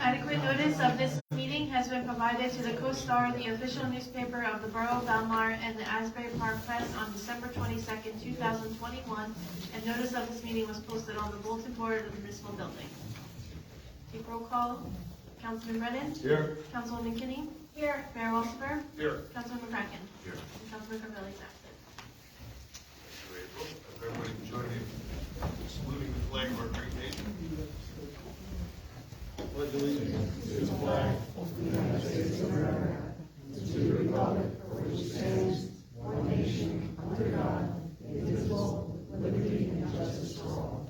Adequate notice of this meeting has been provided to the Co-Star, the official newspaper of the Borough of Belmar, and the Asbury Park Press on December 22nd, 2021, and notice of this meeting was posted on the bulletin board of the municipal building. Take roll call. Councilman Brennan? Here. Councilwoman Kinney? Here. Mayor Walsifer? Here. Councilman McCracken? Here. And Councilman Carvelli is absent. Everybody can join me in saluting the flag of our great nation. Pledge allegiance to the flag of the United States of America, to the republic for which it stands, one nation, under God, indivisible, with liberty and justice for all.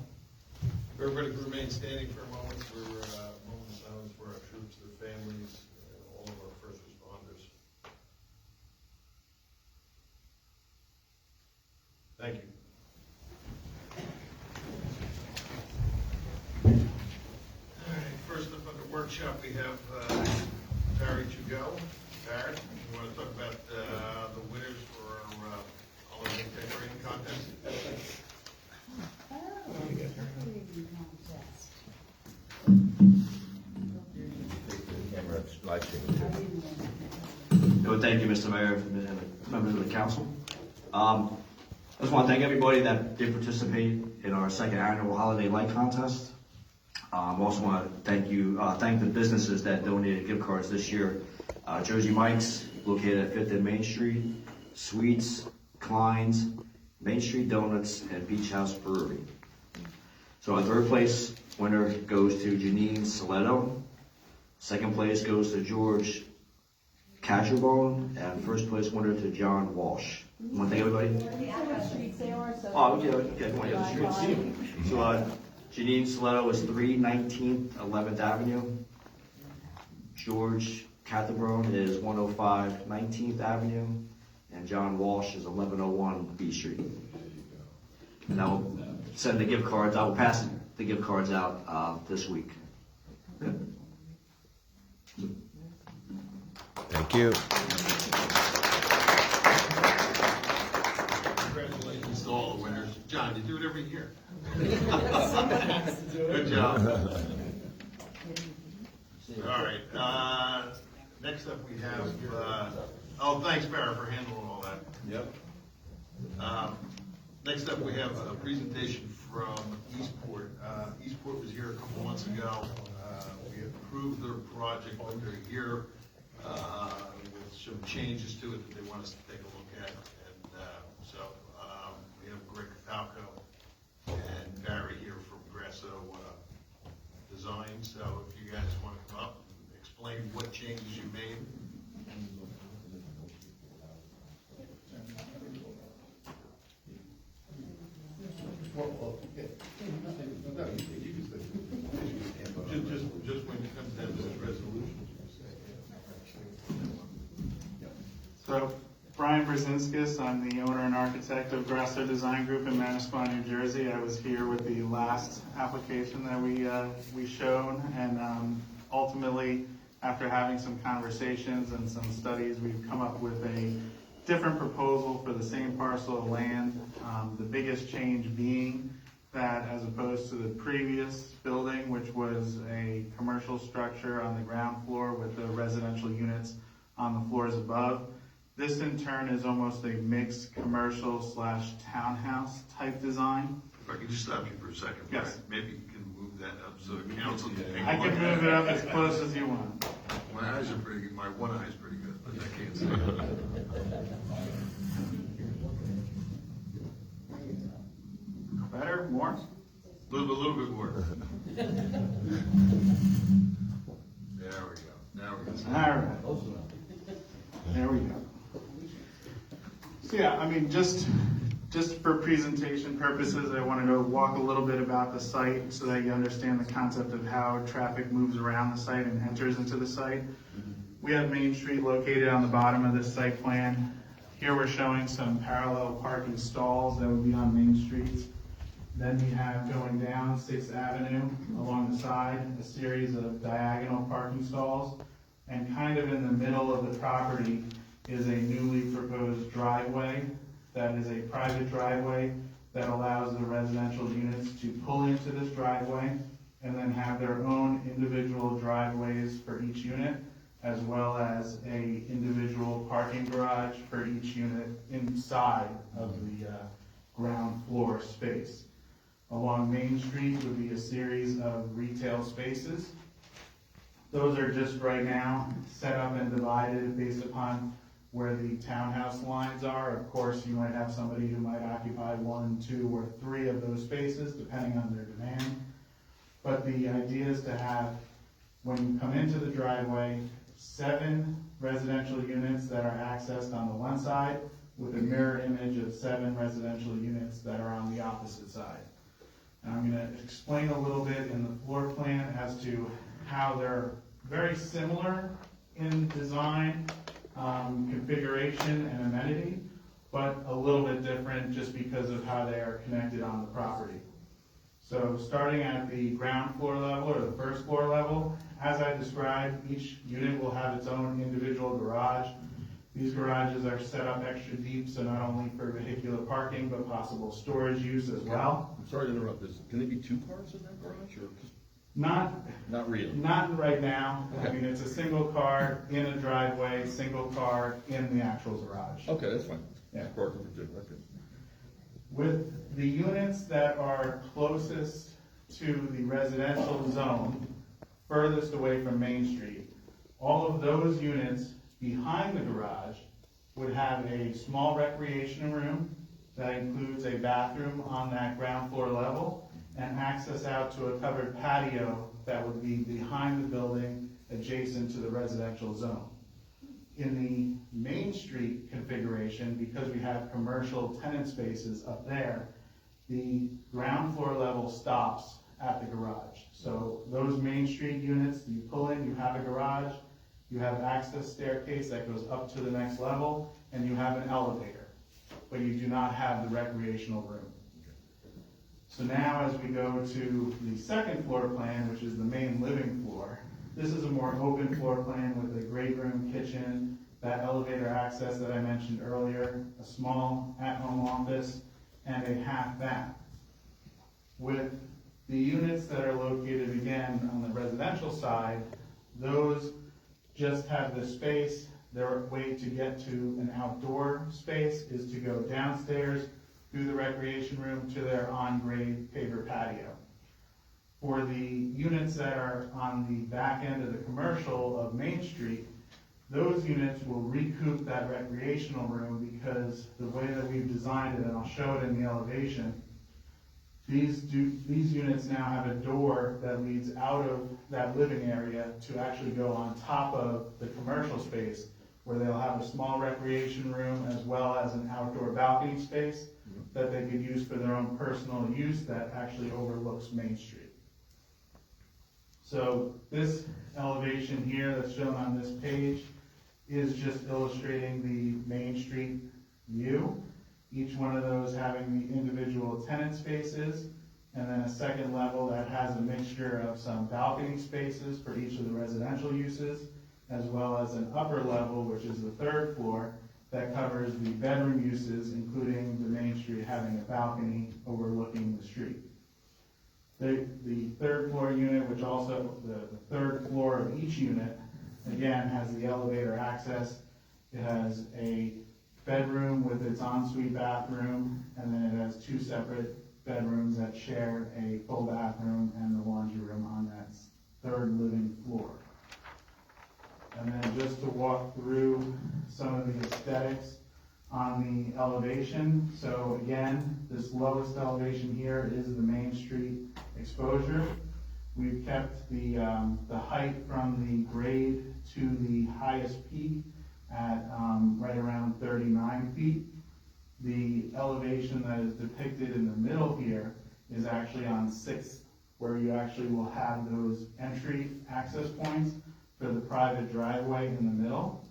Everybody can remain standing for a moment for a moment of silence for our troops, their families, all of our first responders. Thank you. First up on the workshop, we have Barry to go. Barry, you want to talk about the winners for our holiday decorating contest? Thank you, Mr. Mayor, and members of the council. I just want to thank everybody that did participate in our second annual holiday light contest. I also want to thank the businesses that donated gift cards this year. Jersey Mike's, located at 5th and Main Street, Sweets, Klein's, Main Street Donuts, and Beach House Brewery. So our third place winner goes to Janine Saletto. Second place goes to George Catcherbone, and first place winner to John Walsh. You want to thank everybody? Oh, yeah, come on, the streets. So, Janine Saletto is 319th 11th Avenue. George Catherbrone is 105 19th Avenue. And John Walsh is 1101 B Street. And I'll send the gift cards, I will pass the gift cards out this week. Good. Thank you. Congratulations to all the winners. John, you do it every year. Good job. All right. Next up we have, thanks Barry for handling all that. Yep. Next up we have a presentation from Eastport. Eastport was here a couple months ago. We approved their project, but they're here with some changes to it that they want us to take a look at. And so we have Greg Falco and Barry here from Grasso Design. So if you guys want to come up and explain what changes you made. Just when it comes down to this resolution. So, Brian Brzezinskis, I'm the owner and architect of Grasso Design Group in Manasquan, New Jersey. I was here with the last application that we showed, and ultimately, after having some conversations and some studies, we've come up with a different proposal for the same parcel of land. The biggest change being that as opposed to the previous building, which was a commercial structure on the ground floor with the residential units on the floors above, this in turn is almost a mixed commercial / townhouse type design. If I could just stop you for a second. Yes. Maybe you can move that up so the council can take I a look can at move it up as close as you want. My eyes are pretty good. My one eye is pretty good, but I can't see it. Better? More? A little bit more. There we go. Now we can see. All right. There we go. So yeah, I mean, just for presentation purposes, I wanted to walk a little bit about the site so that you understand the concept of how traffic moves around the site and enters into the site. We have Main Street located on the bottom of this site plan. Here we're showing some parallel parking stalls that would be on Main Street. Then we have going down 6th Avenue along the side, a series of diagonal parking stalls. And kind of in the middle of the property is a newly proposed driveway that is a private driveway that allows the residential units to pull into this driveway and then have their own individual driveways for each unit, as well as a individual parking garage for each unit inside of the ground floor space. Along Main Street would be a series of retail spaces. Those are just right now set up and divided based upon where the townhouse lines are. Of course, you might have somebody who might occupy 1, 2, or 3 of those spaces, depending on their demand. But the idea is to have, when you come into the driveway, 7 residential units that are accessed on the one side with a mirror image of 7 residential units that are on the opposite side. And I'm going to explain a little bit in the floor plan as to how they're very similar in design, configuration, and amenity, but a little bit different just because of how they are connected on the property. So starting at the ground floor level or the first floor level, as I described, each unit will have its own individual garage. These garages are set up extra deep, so not only for vehicular parking, but possible storage use as well. I'm sorry to interrupt this. Can there be 2 cars in that garage or just? Not Not really? Not right now. I Okay. mean, it's a single car in a driveway, single car in the actual garage. Okay, that's fine. Yeah. Parking for 2, okay. With the units that are closest to the residential zone, furthest away from Main Street, all of those units behind the garage would have a small recreation room that includes a bathroom on that ground floor level and access out to a covered patio that would be behind the building adjacent to the residential zone. In the Main Street configuration, because we have commercial tenant spaces up there, the ground floor level stops at the garage. So those Main Street units, you pull in, you have a garage, you have access staircase that goes up to the next level, and you have an elevator, but you do not have the recreational room. So now as we go to the second floor plan, which is the main living floor, this is a more open floor plan with a great room, kitchen, that elevator access that I mentioned earlier, a small at-home office, and a half bath. With the units that are located again on the residential side, those just have the space. Their way to get to an outdoor space is to go downstairs through the recreation room to their on-grade paver patio. For the units that are on the back end of the commercial of Main Street, those units will recoup that recreational room because the way that we've designed it, and I'll show it in the elevation, these units now have a door that leads out of that living area to actually go on top of the commercial space, where they'll have a small recreation room as well as an outdoor balcony space that they could use for their own personal use that actually overlooks Main Street. So this elevation here that's shown on this page is just illustrating the Main Street view. Each one of those having the individual tenant spaces, and then a second level that has a mixture of some balcony spaces for each of the residential uses, as well as an upper level, which is the third floor, that covers the bedroom uses, including the Main Street having a balcony overlooking the street. The third floor unit, which also, the third floor of each unit, again, has the elevator access. It has a bedroom with its ensuite bathroom, and then it has 2 separate bedrooms that share a full bathroom and the laundry room on that third living floor. And then just to walk through some of the aesthetics on the elevation. So again, this lowest elevation here is the Main Street exposure. We've kept the height from the grade to the highest peak at right around 39 feet. The elevation that is depicted in the middle here is actually on 6th, where you actually will have those entry access points for the private driveway in the middle,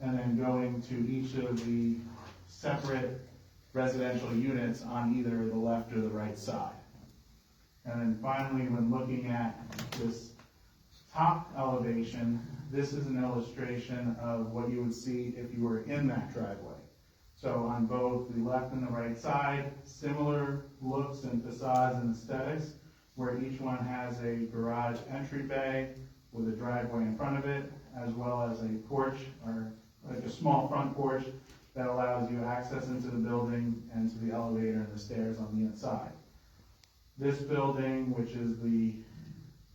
and then going to each of the separate residential units on either the left or the right side. And then finally, when looking at this top elevation, this is an illustration of what you would see if you were in that driveway. So on both the left and the right side, similar looks and facades and aesthetics, where each one has a garage entry bay with a driveway in front of it, as well as a porch, or like a small front porch that allows you access into the building and to the elevator and the stairs on the inside. This building, which is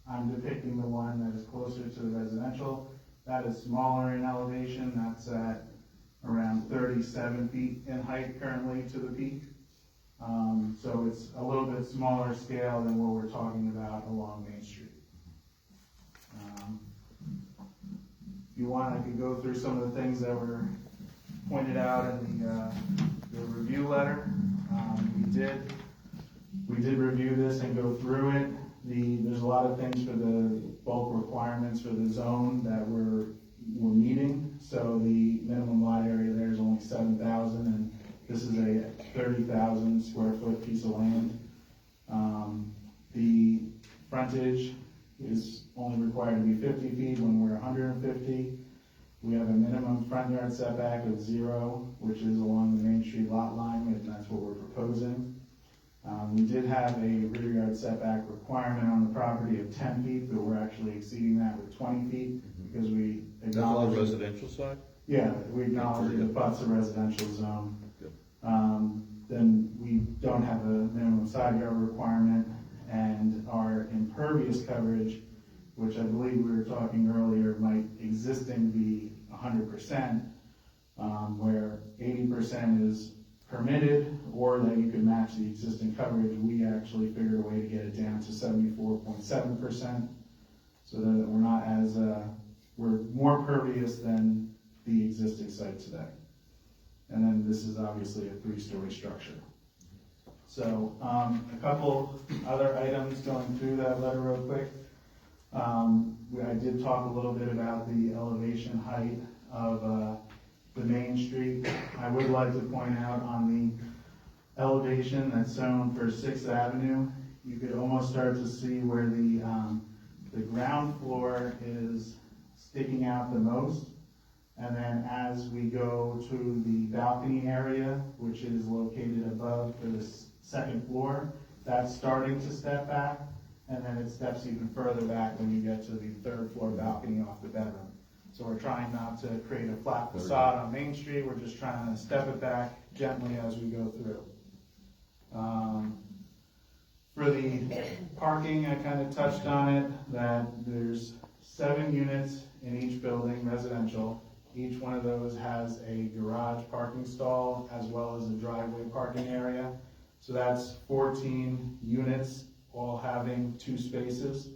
I'm depicting the one that is closer to the residential, that is smaller in elevation. That's at around 37 feet in height currently to the peak. So it's a little bit smaller scale than what we're talking about along Main Street. If you want, I could go through some of the things that were pointed out in the review letter. We did review this and go through it. There's a lot of things for the bulk requirements for the zone that we're meeting. So the minimum lot area there is only 7,000, and this is a 30,000 square foot piece of land. The frontage is only required to be 50 feet when we're 150. We have a minimum front yard setback of 0, which is along the Main Street lot line, and that's what we're proposing. We did have a rear yard setback requirement on the property of 10 feet, but we're actually exceeding that with 20 feet because we That's on acknowledge. the residential side? Yeah, we acknowledge it abuts a residential zone. Yep. Then we don't have a minimum side yard requirement, and our impervious coverage, which I believe we were talking earlier, might existing be 100%, where 80% is permitted, or that you could match the existing coverage. We actually figured a way to get it down to 74.7%, so that we're not as, we're more pervious than the existing site today. And then this is obviously a 3-story structure. So, a couple other items going through that letter real quick. I did talk a little bit about the elevation height of the Main Street. I would like to point out on the elevation that's shown for 6th Avenue, you could almost start to see where the ground floor is sticking out the most. And then as we go to the balcony area, which is located above the 2nd floor, that's starting to step back. And then it steps even further back when you get to the 3rd floor balcony off the bedroom. So we're trying not to create a flat facade on Main Street. We're just trying to step it back gently as we go through. For the parking, I kind of touched on it, that there's 7 units in each building, residential. Each one of those has a garage parking stall as well as a driveway parking area. So that's 14 units, all having 2 spaces.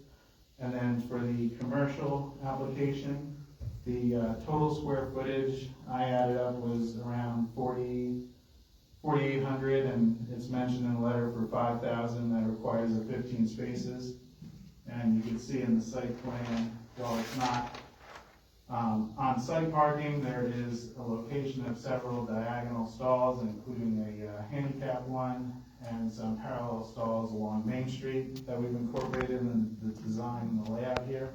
And then for the commercial application, the total square footage I added up was around 4,800, and it's mentioned in the letter for 5,000 that requires the 15 spaces. And you can see in the site plan, while it's not on-site parking, there is a location of several diagonal stalls, including a handicap one and some parallel stalls along Main Street that we've incorporated in the design and the layout here.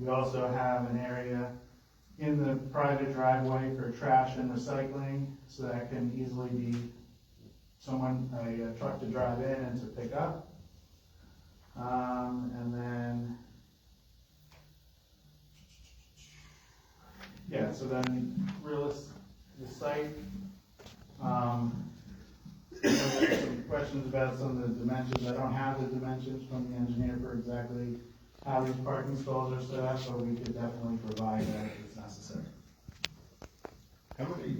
We also have an area in the private driveway for trash and recycling, so that can easily be a truck to drive in and to pick up. And then, yeah, so then the site, there's some questions about some of the dimensions. I don't have the dimensions from the engineer for exactly how these parking stalls are set up, but we could definitely provide that if it's necessary. How many,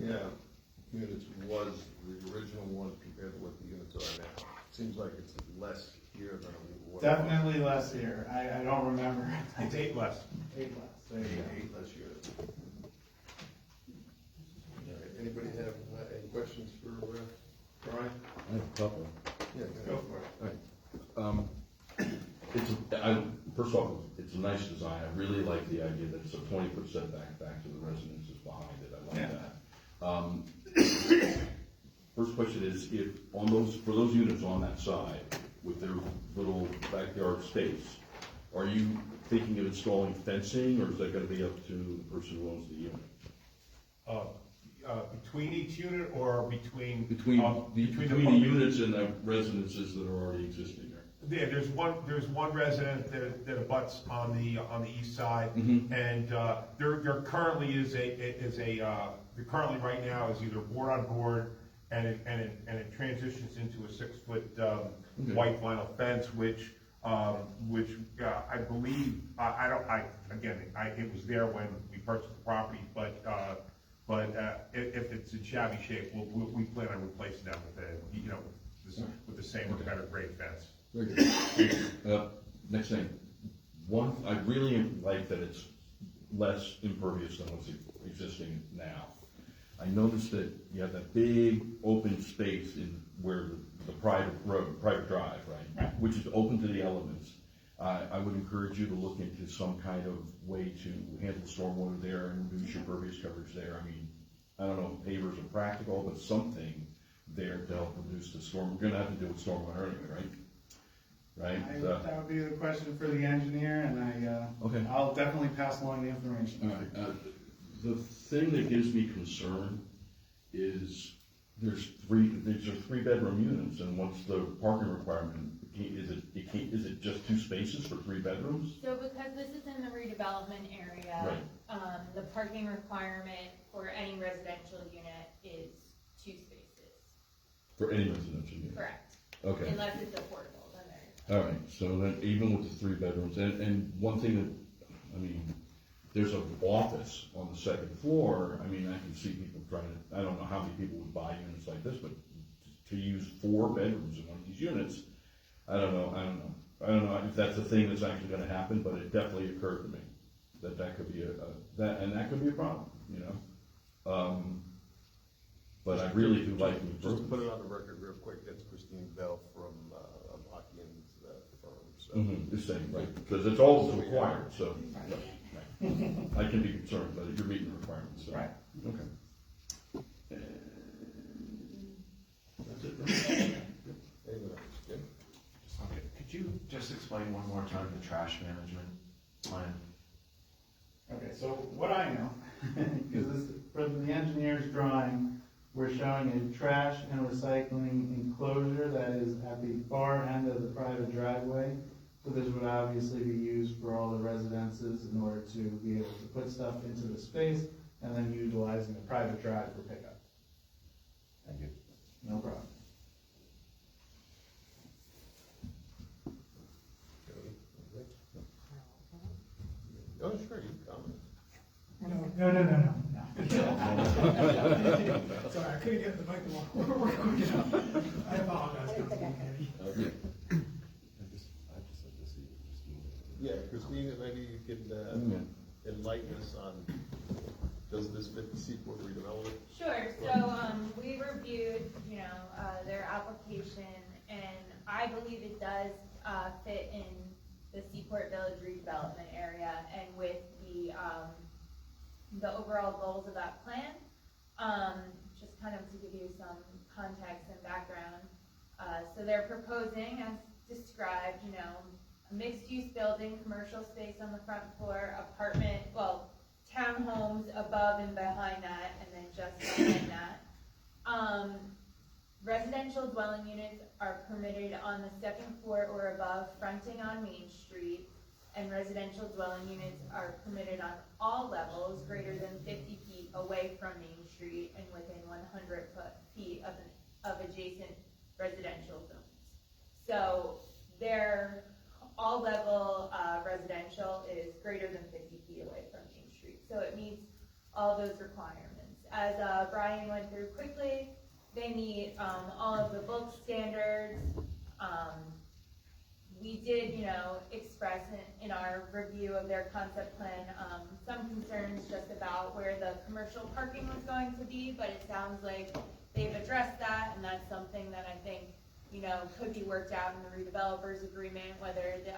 units was the original one compared to what the units are now? Seems like it's less here than what. Definitely less here. I don't remember. It's 8 less. 8 less. There you go. 8 less units. All right, anybody have any questions for Brian? I have a couple. Yeah, Go for it. All right. First off, it's a nice design. I really like the idea that it's a 20-foot setback back to the residences behind it. I like that. First question is, for those units on that side with their little backyard space, are you thinking of installing fencing, or is that gonna be up to the person who owns the unit? Between each unit or between? Between the units and the residences that are already existing there? Yeah, there's one resident that abuts on the east side, Mhm. and there currently there currently right now is either board on board, and it transitions into a 6-foot white vinyl fence, which I believe it was there when we purchased the property, but if it's in shabby shape, we plan on replacing that with the same or better grade fence. Very good. Next thing, I really like that it's less impervious than what's existing now. I noticed that you have that big open space in where the private drive, right? Which is open to the elements. I would encourage you to look into some kind of way to handle stormwater there and reduce your pervious coverage there. I mean, I don't know if pavers are practical, but something there to help reduce the storm. We're gonna have to deal with stormwater anyway, right? Right? That would be the question for the engineer, and Okay. I'll definitely pass along the information. All right, the thing that gives me concern is there's 3-bedroom units, and what's the parking requirement? Is it just 2 spaces for 3 bedrooms? So because this is in the redevelopment area, the parking requirement for any residential unit is 2 spaces. For any residential unit? Correct. Okay. Unless it's affordable, then there. All right, so then even with the 3 bedrooms, and one thing that, I mean, there's an office on the 2nd floor. I mean, I can see people trying to, I don't know how many people would buy units like this, but to use 4 bedrooms in one of these units, I don't know if that's a thing that's actually gonna happen, but it definitely occurred to me that could be that could be a problem, you know? But I really do like the Just to put it on the record real quick, that's Christine Bell from Hawkins firm, so. Mm-hmm, the same, right, because it's all required, so. I can be concerned, but you're meeting the requirements, so. Right. Okay. That's it. Anyone else? Jim? Okay, could you just explain one more time the trash management plan? Okay, so what I know, because this, for the engineer's drawing, we're showing a trash and recycling enclosure that is at the far end of the private driveway. So this would obviously be used for all the residences in order to be able to put stuff into the space and then utilizing the private drive for pickup. Thank you. No problem. Oh, sure, you can comment. No. Sorry, I couldn't get the microphone. I apologize, Councilman Kennedy. Yeah, Christine, maybe you could enlighten us on, does this fit the Seaport redevelopment? Sure, so, we reviewed, their application, and I believe it does, fit in the Seaport Village redevelopment area, and with the overall goals of that plan, just kind of to give you some context and background. So they're proposing, as described, a mixed-use building, commercial space on the front floor, townhomes above and behind that, and then just behind that. Residential dwelling units are permitted on the 2nd floor or above, fronting on Main Street, and residential dwelling units are permitted on all levels greater than 50 feet away from Main Street and within 100 feet of adjacent residential zones. So their all-level residential is greater than 50 feet away from Main Street. So it meets all those requirements. As Brian went through quickly, they meet all of the bulk standards. We did, express in our review of their concept plan some concerns just about where the commercial parking was going to be, but it sounds like they've addressed that, and that's something that I think, could be worked out in the redevelopers agreement, whether the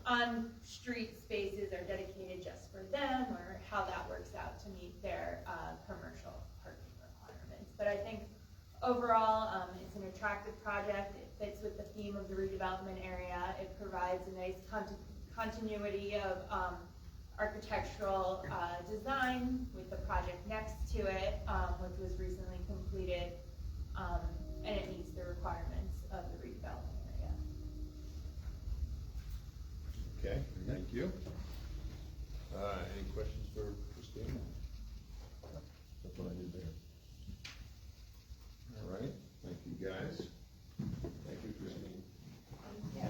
on-street spaces are dedicated just for them, or how that works out to meet their commercial parking requirements. But I think overall, it's an attractive project. It fits with the theme of the redevelopment area. It provides a nice continuity of architectural design with the project next to it, which was recently completed, and it meets the requirements of the redevelopment area. Okay, thank you. Any questions for Christine? That's what I did there. All right, thank you, guys. Thank you, Christine. Yeah.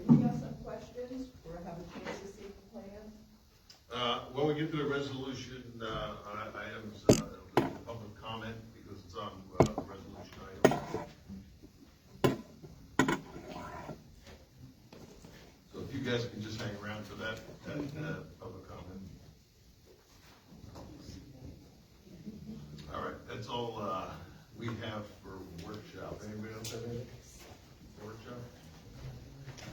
Do you have some questions or have a chance to see the plan? When we get to the resolution, items, it'll be public comment because it's on, resolution item. So if you guys can just hang around for that, public comment. All right, that's all, we have for workshop. Anybody else have anything? Workshop?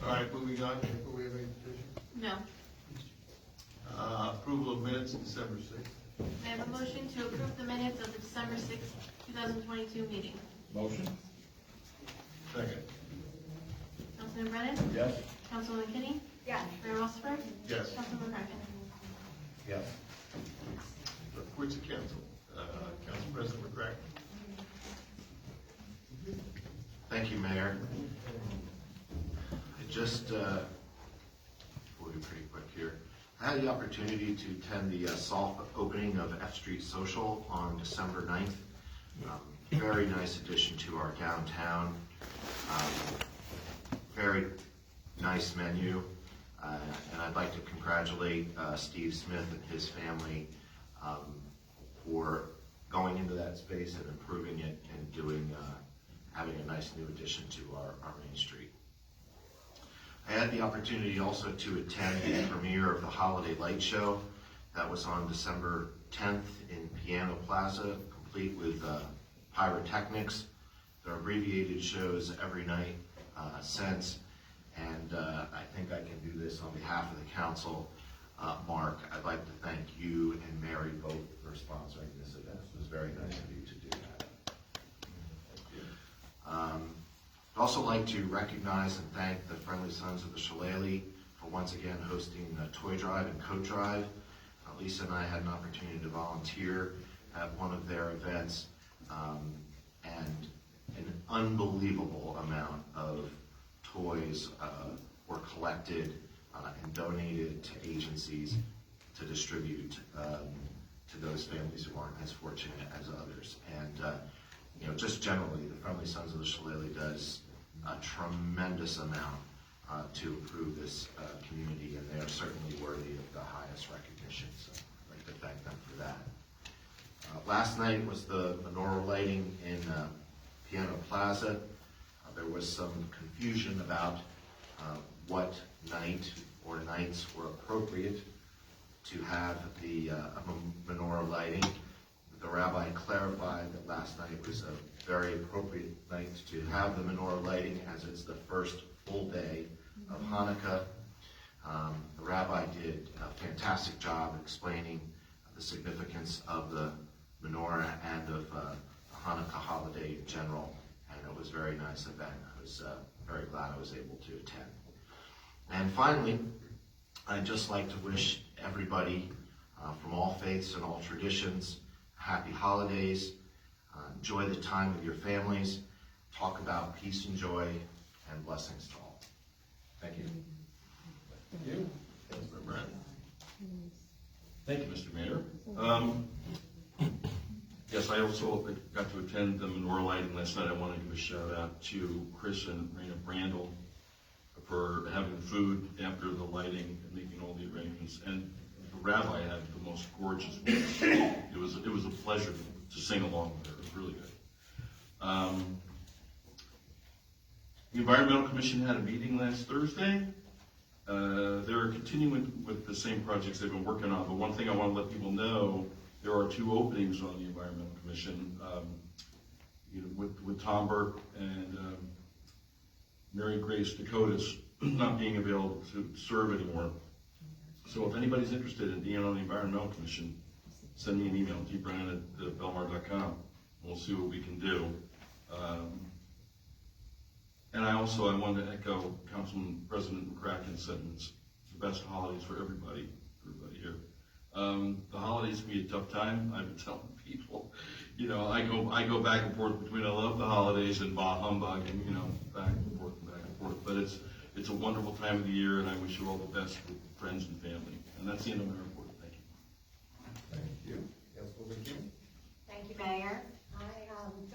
All right, moving on. Do we have any petitions? No. Approval of minutes, December 6th. May I have a motion to approve the minutes of the December 6th, 2022 meeting? Motion? Second. Councilman Brennan? Yes. Councilman McKinney? Yes. Mayor Rossenberg? Yes. Councilman McCracken? Yes. Reports of council. Council President McCracken. Thank you, Mayor. We'll be pretty quick here. I had the opportunity to attend the soft opening of F Street Social on December 9th. Very nice addition to our downtown. Very nice menu. And I'd like to congratulate Steve Smith and his family for going into that space and improving it and having a nice new addition to our Main Street. I had the opportunity also to attend the premiere of the Holiday Light Show that was on December 10th in Piano Plaza, complete with pyrotechnics. There are abbreviated shows every night since, and I think I can do this on behalf of the council. Mark, I'd like to thank you and Mary both for sponsoring this event. It was very nice of you to do that. Thank you. I'd also like to recognize and thank the Friendly Sons of the Shillelagh for once again hosting a toy drive and coat drive. Lisa and I had an opportunity to volunteer at one of their events, and an unbelievable amount of toys were collected and donated to agencies to distribute to those families who aren't as fortunate as others. And just generally, the Friendly Sons of the Shillelagh does a tremendous amount to improve this community, and they are certainly worthy of the highest recognition. So I'd like to thank them for that. Last night was the menorah lighting in Piano Plaza. There was some confusion about what night or nights were appropriate to have the menorah lighting. The rabbi clarified that last night was a very appropriate night to have the menorah lighting, as it's the first full day of Hanukkah. The rabbi did a fantastic job explaining the significance of the menorah and of the Hanukkah holiday in general, and it was a very nice event. I was very glad I was able to attend. And finally, I'd just like to wish everybody from all faiths and all traditions happy holidays. Enjoy the time with your families. Talk about peace and joy and blessings to all. Thank you. Thank you. Councilman Brand. Thank you, Mr. Mayor. Yes, I also got to attend the menorah lighting last night. I want to give a shout out to Chris and Raina Brandel for having food after the lighting and making all the arrangements. And the rabbi had the most gorgeous voice. It was a pleasure to sing along with her. It was really good. The Environmental Commission had a meeting last Thursday. They're continuing with the same projects they've been working on, but one thing I want to let people know, there are 2 openings on the Environmental Commission, with Tom Burke and Mary Grace Dakotas not being available to serve anymore. So if anybody's interested in being on the Environmental Commission, send me an email, dbrand@belmar.com, and we'll see what we can do. And I wanted to echo Councilman President McCracken's sentiments. It's the best holidays for everybody here. The holidays can be a tough time. I've been telling people, I go back and forth between I love the holidays and bah humbug, and back and forth. But it's it's a wonderful time of the year, and I wish you all the best with friends and family. And that's the end of my report. Thank you. Thank you. Councilwoman Keane? Thank you, Mayor. I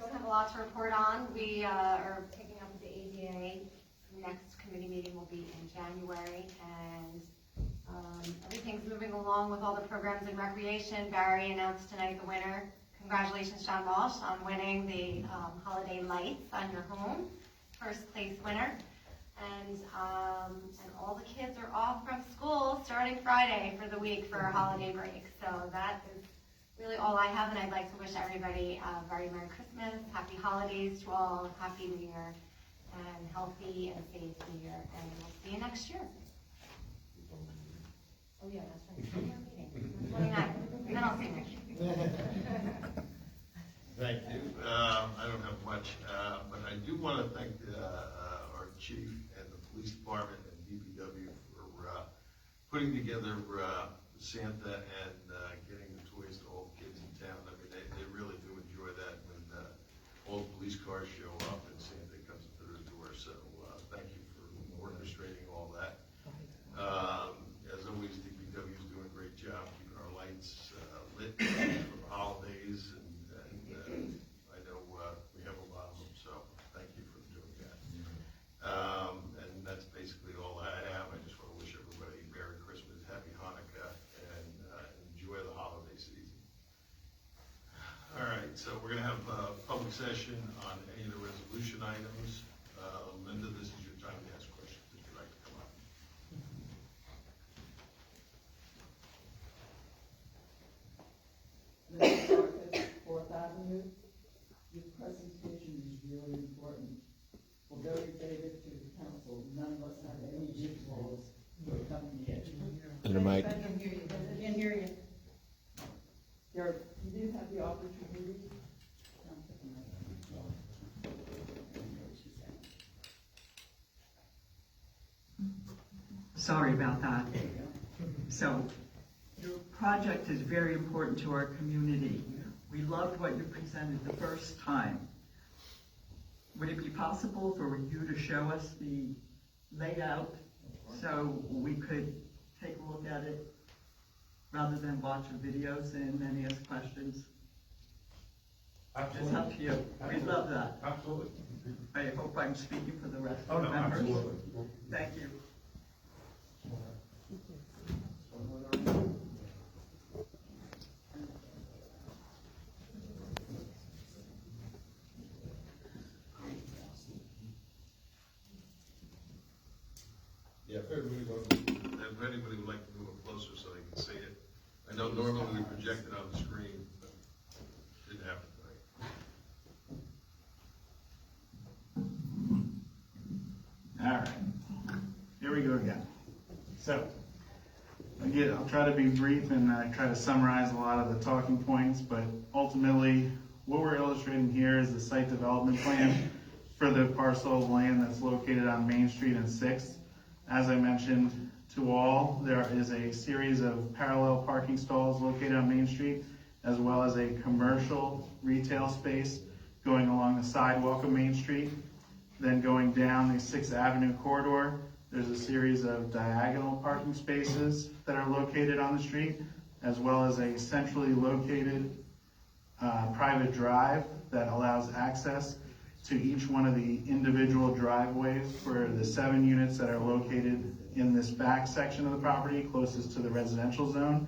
don't have a lot to report on. We are picking up with the ADA. Next committee meeting will be in January, and everything's moving along with all the programs in recreation. Barry announced tonight the winner. Congratulations, John Walsh, on winning the holiday lights on your home, first place winner. And all the kids are off from school starting Friday for the week for a holiday break. So that is really all I have, and I'd like to wish everybody a very Merry Christmas, Happy Holidays to all, Happy New Year, and healthy and safe New Year, and we'll see you next year. Oh yeah, that's right. One more meeting. 29th. And then I'll see you next year. Thank you. I don't have much, but I do want to thank our chief and the police department and DPW for putting together Santa and getting the toys to all the kids in town. I mean, they really do enjoy that when all the police cars show up and Santa comes through the door. So thank you for orchestrating all that. As always, DPW is doing a great job keeping our lights lit for the holidays, and I know we have a lot of them, so thank you for doing that. And that's basically all I have. I just want to wish everybody Merry Christmas, Happy Hanukkah, and enjoy the holiday season. All right, so we're going to have a public session on any of the resolution items. Linda, this is your time to ask questions if you'd like to come up. Let's start with Fourth Avenue. Your presentation is really important. We're very favorite to the council. None of us have any visuals for coming here. In the mic. I can hear you. I can hear you. There, you didn't have the opportunity. Sorry about that. So, your project is very important to our community. We loved what you presented the first time. Would it be possible for you to show us the layout so we could take a look at it rather than watch the videos and then ask questions? It's up to you. We'd love that. Absolutely. I hope I'm speaking for the rest Oh, of the no, members. absolutely. Thank you. Yeah, if anybody would like to move it closer so they can see it. I know normally we project it on the screen, but didn't happen tonight. All right, here we go again. So, again, I'll try to be brief and try to summarize a lot of the talking points, but ultimately, what we're illustrating here is the site development plan for the parcel of land that's located on Main Street and 6th. As I mentioned to all, there is a series of parallel parking stalls located on Main Street, as well as a commercial retail space going along the sidewalk of Main Street. Then going down the 6th Avenue corridor, there's a series of diagonal parking spaces that are located on the street, as well as a centrally located private drive that allows access to each one of the individual driveways for the 7 units that are located in this back section of the property closest to the residential zone,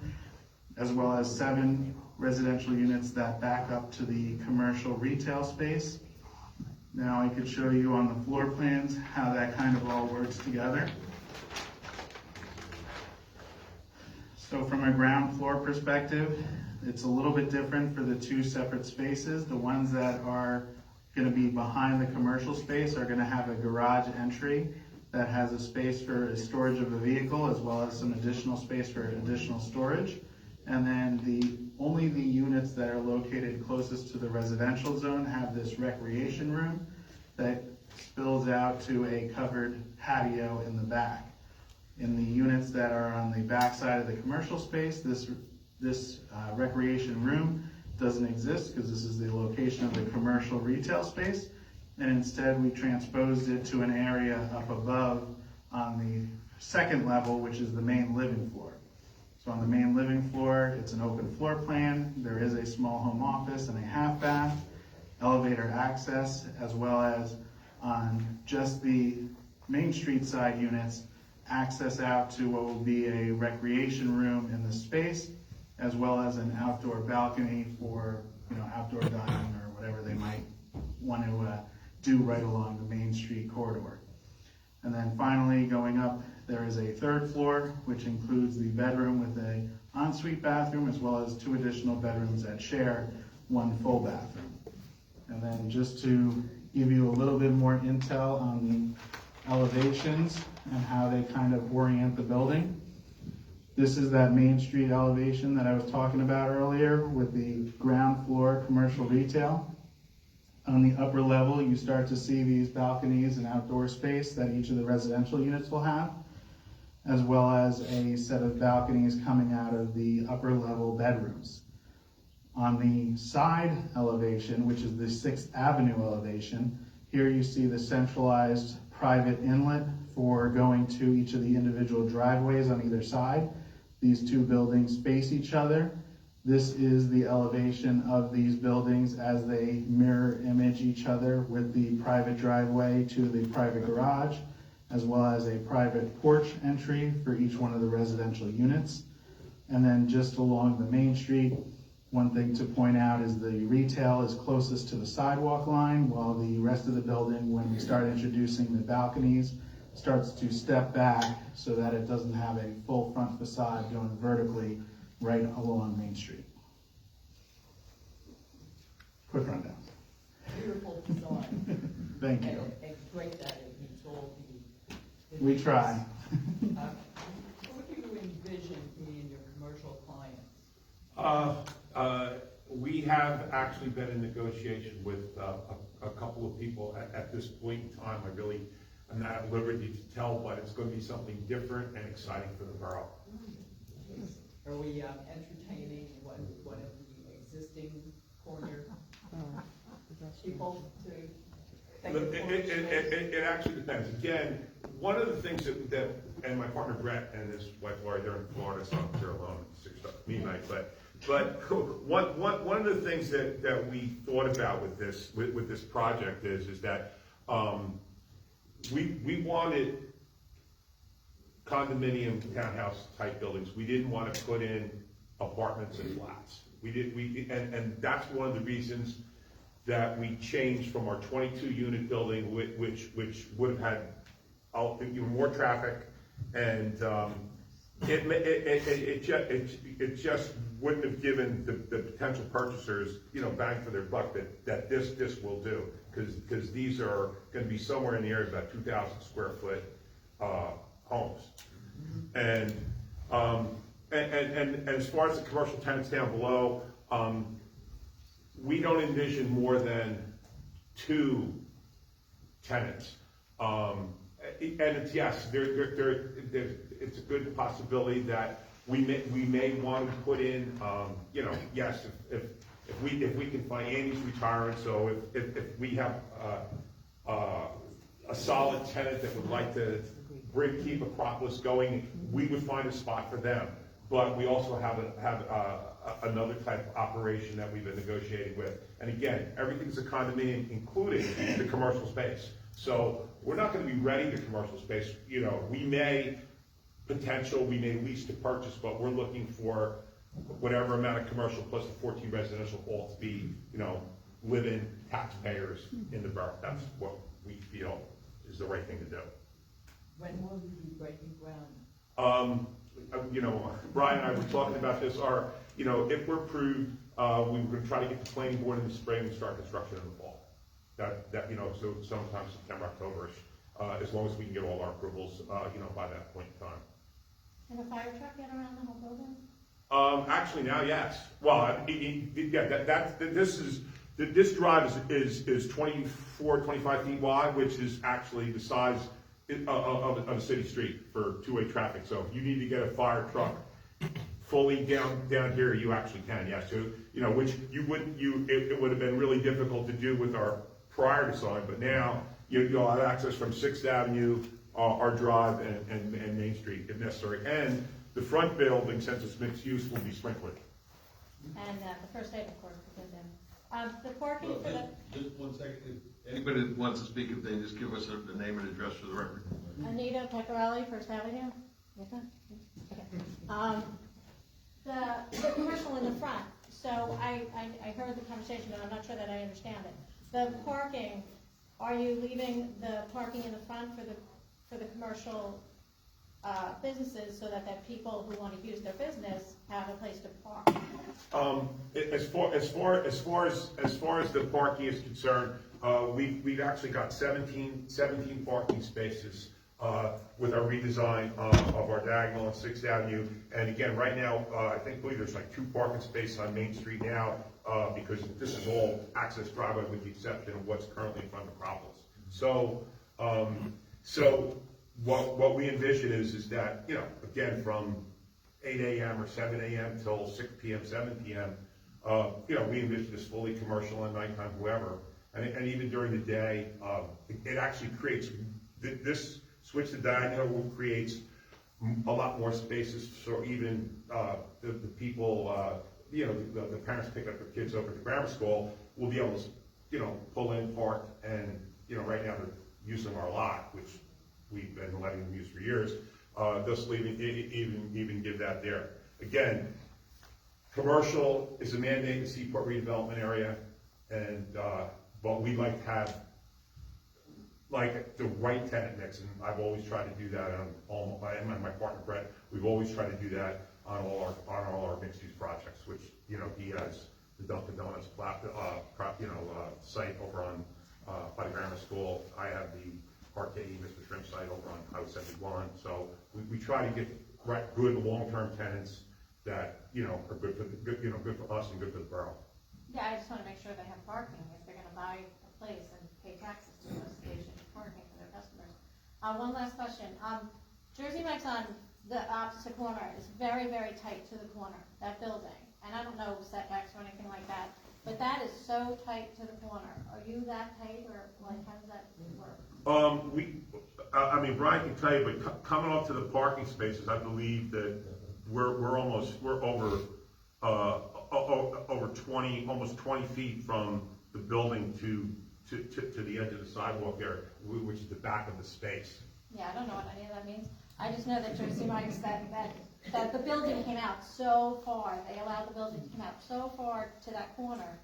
as well as 7 residential units that back up to the commercial retail space. Now I could show you on the floor plans how that kind of all works together. So from a ground floor perspective, it's a little bit different for the 2 separate spaces. The ones that are going to be behind the commercial space are going to have a garage entry that has a space for storage of a vehicle, as well as some additional space for additional storage. And then only the units that are located closest to the residential zone have this recreation room that spills out to a covered patio in the back. In the units that are on the back side of the commercial space, this recreation room doesn't exist because this is the location of the commercial retail space, and instead we transposed it to an area up above on the second level, which is the main living floor. So on the main living floor, it's an open floor plan. There is a small home office and a half bath, elevator access, as well as on just the Main Street side units, access out to what will be a recreation room in the space, as well as an outdoor balcony for, outdoor dining or whatever they might want to do right along the Main Street corridor. And then finally, going up, there is a third floor, which includes the bedroom with a ensuite bathroom, as well as 2 additional bedrooms that share 1 full bathroom. And then just to give you a little bit more intel on the elevations and how they kind of orient the building. This is that Main Street elevation that I was talking about earlier with the ground floor commercial retail. On the upper level, you start to see these balconies and outdoor space that each of the residential units will have, as well as a set of balconies coming out of the upper level bedrooms. On the side elevation, which is the 6th Avenue elevation, here you see the centralized private inlet for going to each of the individual driveways on either side. These 2 buildings face each other. This is the elevation of these buildings as they mirror image each other with the private driveway to the private garage, as well as a private porch entry for each one of the residential units. And then just along the Main Street, one thing to point out is the retail is closest to the sidewalk line, while the rest of the building, when we start introducing the balconies, starts to step back so that it doesn't have a full front facade going vertically right along Main Street. Quick rundown. Beautiful design. Thank you. And great that it meets all the. We try. What do you envision being your commercial clients? We have actually been in negotiation with a couple of people at this point in time. I'm not at liberty to tell, but it's going to be something different and exciting for the borough. Are we entertaining one of the existing corner people to take Look, the it actually depends. Again, one of the things that and my partner Brett and his wife Laurie, they're in Florida, so I'm here alone. It's me night, but one of the things that we thought about with this project is that we wanted condominium townhouse type buildings. We didn't want to put in apartments and flats. And that's one of the reasons that we changed from our 22 unit building, which would have had even more traffic, and it just wouldn't have given the potential purchasers, bang for their buck that this will do, because these are going to be somewhere in the area of about 2,000 square foot homes. And as far as the commercial tenants down below, we don't envision more than 2 tenants. And it's, yes, it's a good possibility that we may want to put in, yes, if we can find Andy's retiring, so if we have a solid tenant that would like to keep Acropolis going, we would find a spot for them. But we also have another type of operation that we've been negotiating with. And again, everything's a condominium, including the commercial space. So we're not going to be ready to commercial space. We may lease to purchase, but we're looking for whatever amount of commercial plus the 14 residential all to be, live-in taxpayers in the borough. That's what we feel is the right thing to do. When will you be breaking ground? Brian and I were talking about this. If we're approved, we were going to try to get the planning board in the spring and start construction in the fall. So sometime September, October-ish, as long as we can get all our approvals, by that point in time. Can a fire truck get around the whole building? Actually now, yes. Well, this drive is 24, 25 feet wide, which is actually the size of a city street for two-way traffic. So if you need to get a fire truck fully down here, you actually can, yes. So, which it would have been really difficult to do with our prior design, but now you'll have access from 6th Avenue our drive and Main Street if necessary. And the front building, since it's mixed use, will be sprinklered. And the first aid, of course, because the parking for the, Just 1 second, if anybody that wants to speak, if they just give us the name and address for the record. Anita Pecorelli, First Avenue. Okay. The commercial in the front, so I heard the conversation, but I'm not sure that I understand it. The parking, are you leaving the parking in the front for the commercial businesses so that people who want to use their business have a place to park? As far as the parking is concerned, we've actually got 17 parking spaces with our redesign of our diagonal on 6th Avenue. And again, right now, I believe there's like 2 parking spaces on Main Street now, because this is all access driveway with the exception of what's currently in front of Acropolis. So, what we envision is that, again, from 8 a.m. or 7 a.m. till 6 p.m., 7 p.m., we envision this fully commercial at nighttime, whoever. And even during the day, it actually creates, this switch to diagonal creates a lot more spaces, so even the people, the parents pick up their kids over at the grammar school will be able to, pull in, park, and, right now they're using our lot, which we've been letting them use for years, thus even give that there. Again, commercial is a mandate in the Seaport redevelopment area, and but we like to have the right tenant mix, and I've always tried to do that on all my partner Brett. We've always tried to do that on all our mixed use projects, which he has the Dunkin' Donuts site over on by the grammar school. I have the Arcade Mr. Shrimp site over on Highway 71. So we try to get good long-term tenants that are good for us and good for the borough. Yeah, I just want to make sure they have parking if they're going to buy a place and pay taxes to those stations, parking for their customers. One last question. Jersey Mike's on the opposite corner is very, very tight to the corner, that building. And I don't know setbacks or anything like that, but that is so tight to the corner. Are you that tight, or how does that work? Brian can tell you, but coming up to the parking spaces, I believe that we're over 20, almost 20 feet from the building to the edge of the sidewalk there, which is the back of the space. Yeah, I don't know what any of that means. I just know that Jersey Mike's, that the building came out so far. They allowed the building to come out so far to that corner.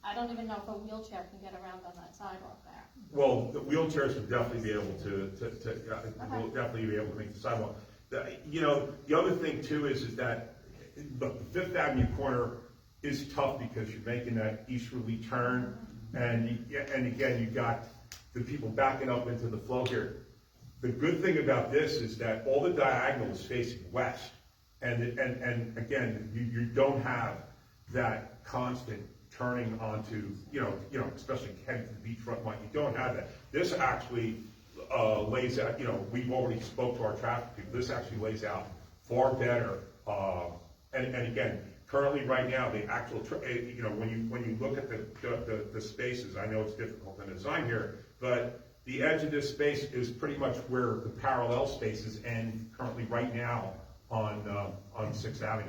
I don't even know if a wheelchair can get around on that sidewalk there. Well, the wheelchairs would definitely be able will definitely be able to make the sidewalk. The other thing too is that the 5th Avenue corner is tough because you're making that easterly turn, and again, you got the people backing up into the flow here. The good thing about this is that all the diagonal is facing west, and again, you don't have that constant turning onto, especially heading to the beachfront line. You don't have that. This actually lays out, we've already spoke to our traffic people. This actually lays out far better. And again, currently right now, the actual, when you look at the spaces, I know it's difficult to design here, but the edge of this space is pretty much where the parallel spaces end currently right now on 6th Avenue.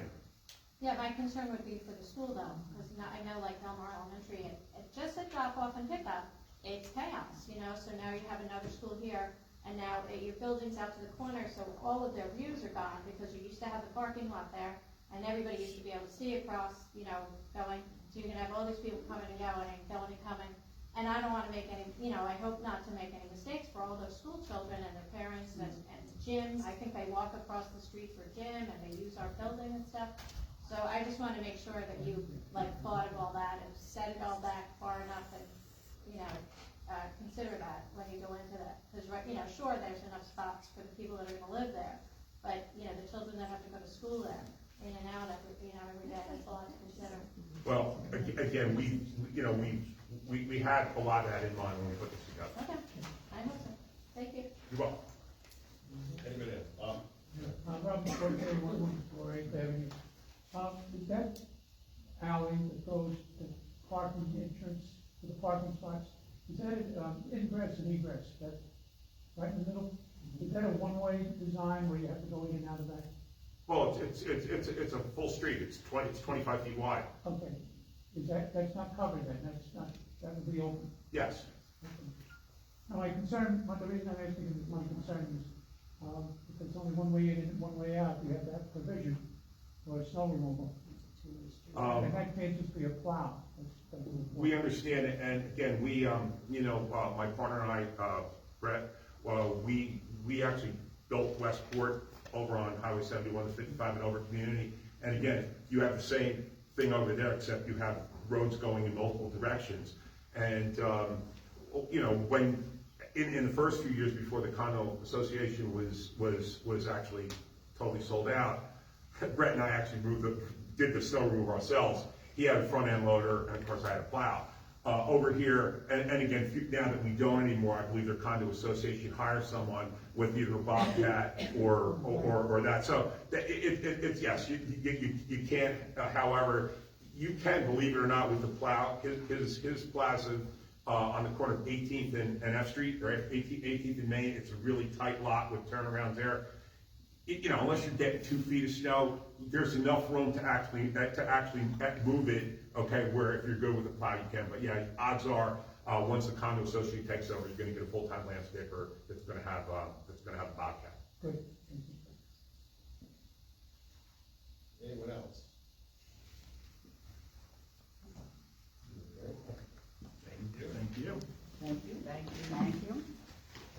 Yeah, my concern would be for the school though, because I know like Belmar Elementary, just at drop off and pickup, it's chaos, so now you have another school here, and now your building's out to the corner, so all of their views are gone, because you used to have the parking lot there, and everybody used to be able to see across, going, so you're gonna have all these people coming and going and coming, and I don't wanna make any, I hope not to make any mistakes for all those school children and their parents and gyms. I think they walk across the street for gym, and they use our building and stuff. So I just want to make sure that you thought of all that and set it all back far enough and, consider that when you go into that. Because, sure, there's enough spots for the people that are going to live there, but, the children that have to go to school there, in and out every day, that's a lot to consider. Well, again, we had a lot of that in mind when we put this together. Okay, I hope so. Thank you. You're welcome. Anybody else? I'm Robert Forte, 114 8th Avenue. Is that alley that goes to parking entrance, to the parking spots, is that ingress and egress, that right in the middle? Is that a one-way design where you have to go in and out of that? Well, it's a full street, it's 25 feet wide, Okay, that's not covered then, that would be open? yes. Now, my concern, the reason I'm asking is my concern is, if it's only one way in and one way out, you have to have provision for snow removal. And that can't just be a plow. We understand it, and again, we, my partner and I, Brett, we actually built Westport over on Highway 71 to 55 and over community. And again, you have the same thing over there, except you have roads going in multiple directions. And, when, in the first few years before the condo association was actually totally sold out, Brett and I actually did the snow removal ourselves. He had a front end loader, and of course I had a plow. Over here, and again, now that we don't anymore, I believe their condo association hires someone with either a Bobcat or that. So it's yes, you can't. However, you can, believe it or not, with the plow. His plaza on the corner of 18th and F Street, or 18th and Main. It's a really tight lot with turnarounds there. Unless you're getting 2 feet of snow, there's enough room to actually move it. Okay, where if you're good with the plow, you can. But yeah, odds are once the condo association takes over, you're going to get a full-time landscaper that's going to have a Bobcat. Good. Anyone else? Thank you. Thank you. Thank you.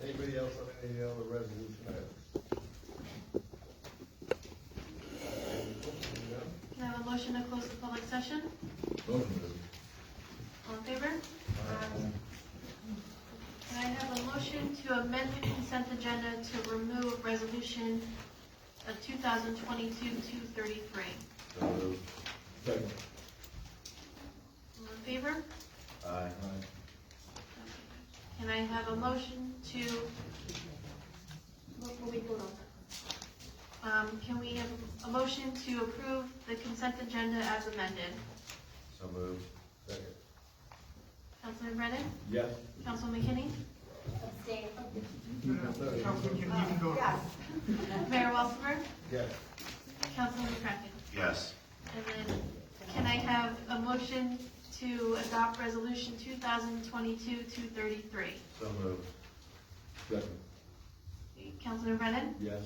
Anybody else on any other resolution items? Can I have a motion to close the public session? Motion moved. All in favor? Can I have a motion to amend the consent agenda to remove resolution 2022-233? So moved. Second. All in favor? Aye. Can I have a motion to, can we have a motion to approve the consent agenda as amended? So moved. Second. Councilman Brennan? Yes. Councilman McKinney? Abstain. Yes. Mayor Walsinger? Yes. Councilman McCracken? Yes. And then, can I have a motion to adopt resolution 2022-233? So moved. Second. Councilman Brennan? Yes.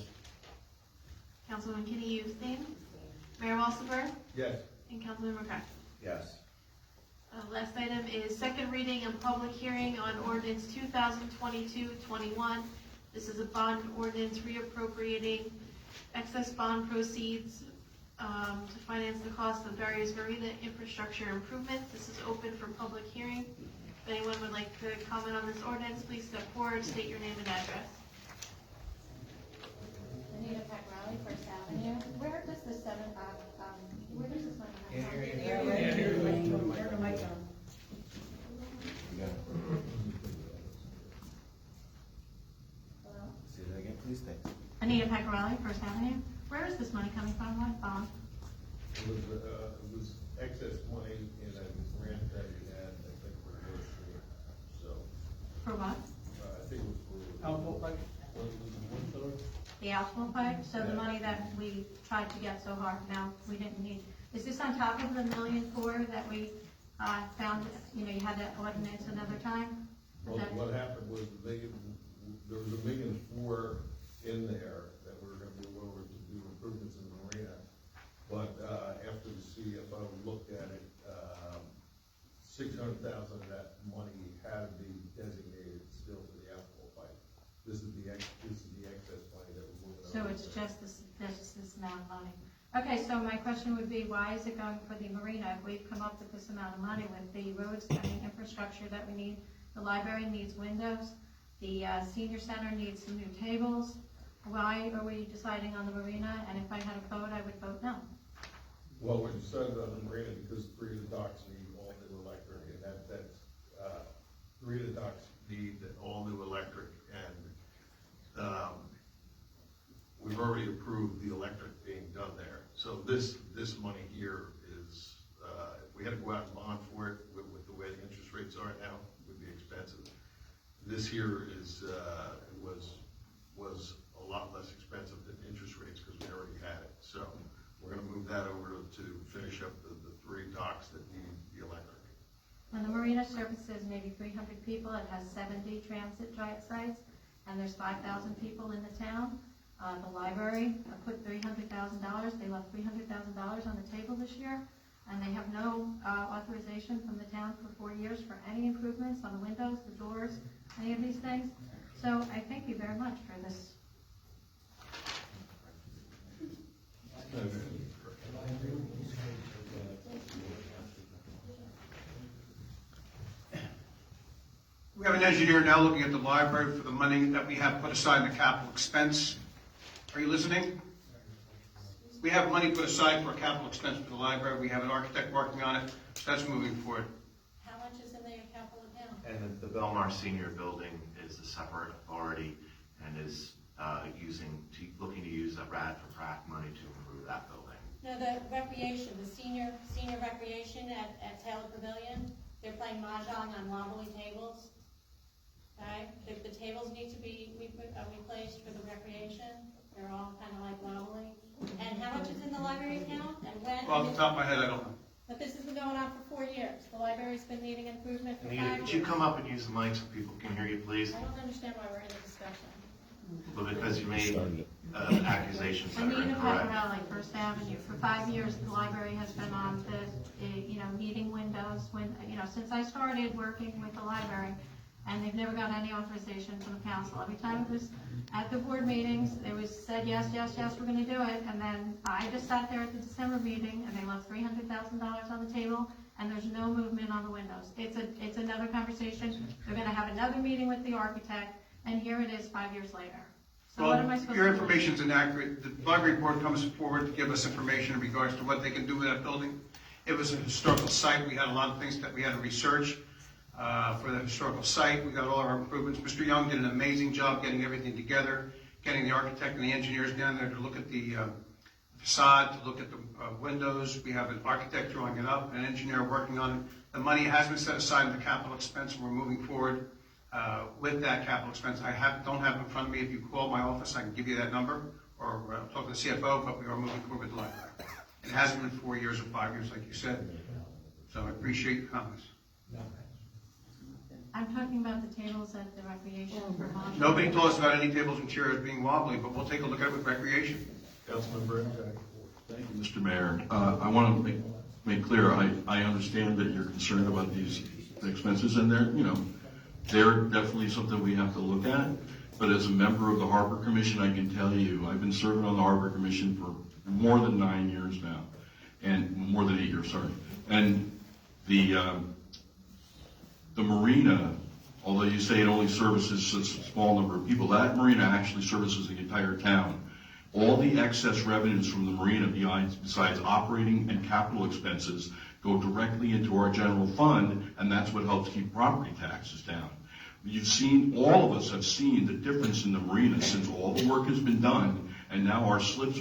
Councilman McKinney, you abstain? Mayor Walsinger? Yes. And Councilman McCracken? Yes. Last item is second reading and public hearing on ordinance 2022-21. This is a bond ordinance reappropriating excess bond proceeds to finance the cost of various marina infrastructure improvements. This is open for public hearing. If anyone would like to comment on this ordinance, please step forward, state your name and address. Anita Pecorelli, First Avenue. Where does the where does this money come from? Hello? Say that again, please. Thanks. Anita Pecorelli, First Avenue. Where is this money coming from? What bond? It was excess money in a grant that we had, I think, for North Shore. So, For what? I think it was for. Outfall pipe? What was it, 1 color? The asphalt pipe, so the Yeah. money that we tried to get so hard, now we didn't need. Is this on top of the $1.4 million that we found, you had that ordinance another time? Well, what happened was there was $1.4 million in there that we were gonna move over to do improvements in the marina. But, after the CFO looked at it, 600,000 of that money had to be designated still for the asphalt pipe. This is the excess money that we're moving over. So it's just this amount of money. Okay, so my question would be, why is it going for the marina? If we've come up with this amount of money with the roads and the infrastructure that we need, the library needs windows, the senior center needs some new tables. Why are we deciding on the marina? And if I had a vote, I would vote no. Well, we decided on the marina because 3 of the docks need all new electric, and that's 3 of the docks Need all new electric, and we've already approved the electric being done there. So this money here is, if we had to go out and bond for it with the way the interest rates are now, it would be expensive. This here is, it was was a lot less expensive than interest rates because we already had it. So we're gonna move that over to finish up the three docks that need the electric. When the marina services maybe 300 people, it has 70 transit sites, and there's 5,000 people in the town. The library put $300,000, they left $300,000 on the table this year, and they have no authorization from the town for 4 years for any improvements on the windows, the doors, any of these things. So I thank you very much for this. We have an engineer now looking at the library for the money that we have put aside in the capital expense. Are you listening? We have money put aside for a capital expense for the library. We have an architect working on it, so that's moving forward. How much is in the capital account? And the Belmar Senior Building is a separate authority and is looking to use that RAD for PrAC money to improve that building. No, the recreation, the senior recreation at Taylor Pavilion, they're playing mahjong on wobbly tables. Okay, the tables need to be replaced for the recreation. They're all kind of like wobbly. And how much is in the library account? And when? Well, off the top of my head, I don't know. But this has been going on for 4 years. The library's been needing improvement for 5 years. Anita, could you come up and use the mic so people can hear you, please? I don't understand why we're in a discussion. Well, because you made accusations that are Anita incorrect. Pecorelli, First Avenue. For 5 years, the library has been on the, meeting windows since I started working with the library. And they've never got any authorization from the council. Every time it was at the board meetings, it was said, yes, we're gonna do it. And then I just sat there at the December meeting and they left $300,000 on the table and there's no movement on the windows. It's another conversation. They're gonna have another meeting with the architect and here it is 5 years later. So what am I supposed to do? Your information is inaccurate. The library board comes forward to give us information in regards to what they can do with that building. It was a historical site. We had a lot of things that we had to research. For the historical site, we got all our improvements. Mr. Young did an amazing job getting everything together, getting the architect and the engineers down there to look at the facade, to look at the windows. We have an architect drawing it up, an engineer working on it. The money has been set aside in the capital expense, and we're moving forward with that capital expense. Don't have it in front of me. If you call my office, I can give you that number, or talk to the CFO, but we are moving forward with the library. It hasn't been 4 years or 5 years, like you said. So I appreciate your comments. I'm talking about the tables at the recreation for mahjong. Nobody told us about any tables and chairs being wobbly, but we'll take a look at it with recreation. Councilman Burns. Thank you, Mr. Mayor. I want to make clear, I understand that you're concerned about these expenses, and they're definitely something we have to look at. But as a member of the Harbor Commission, I can tell you, I've been serving on the Harbor Commission for more than 9 years now, and more than 8 years, sorry. And the marina, although you say it only services a small number of people, that marina actually services the entire town. All the excess revenues from the marina, besides operating and capital expenses, go directly into our general fund, and that's what helps keep property taxes down. All of us have seen the difference in the marina since all the work has been done, and now our slips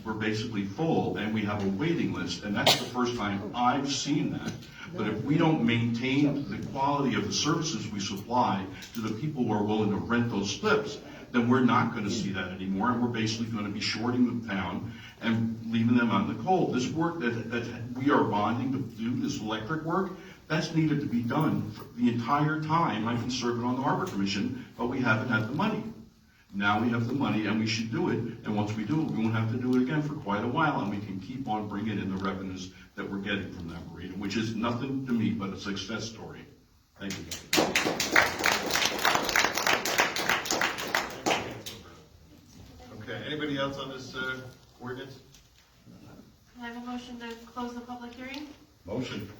we're basically full, and we have a waiting list, and that's the first time I've seen that. But if we don't maintain the quality of the services we supply to the people who are willing to rent those slips, then we're not going to see that anymore, and we're basically going to be shorting the town and leaving them on the cold. This work that we are bonding to do, this electric work, that's needed to be done for the entire time I've been serving on the Harbor Commission, but we haven't had the money. Now we have the money and we should do it, and once we do it, we won't have to do it again for quite a while, and we can keep on bringing in the revenues that we're getting from that marina, which is nothing to me but a success story. Thank you. Okay, anybody else on this ordinance? Can I have a motion to close the public hearing? Motion.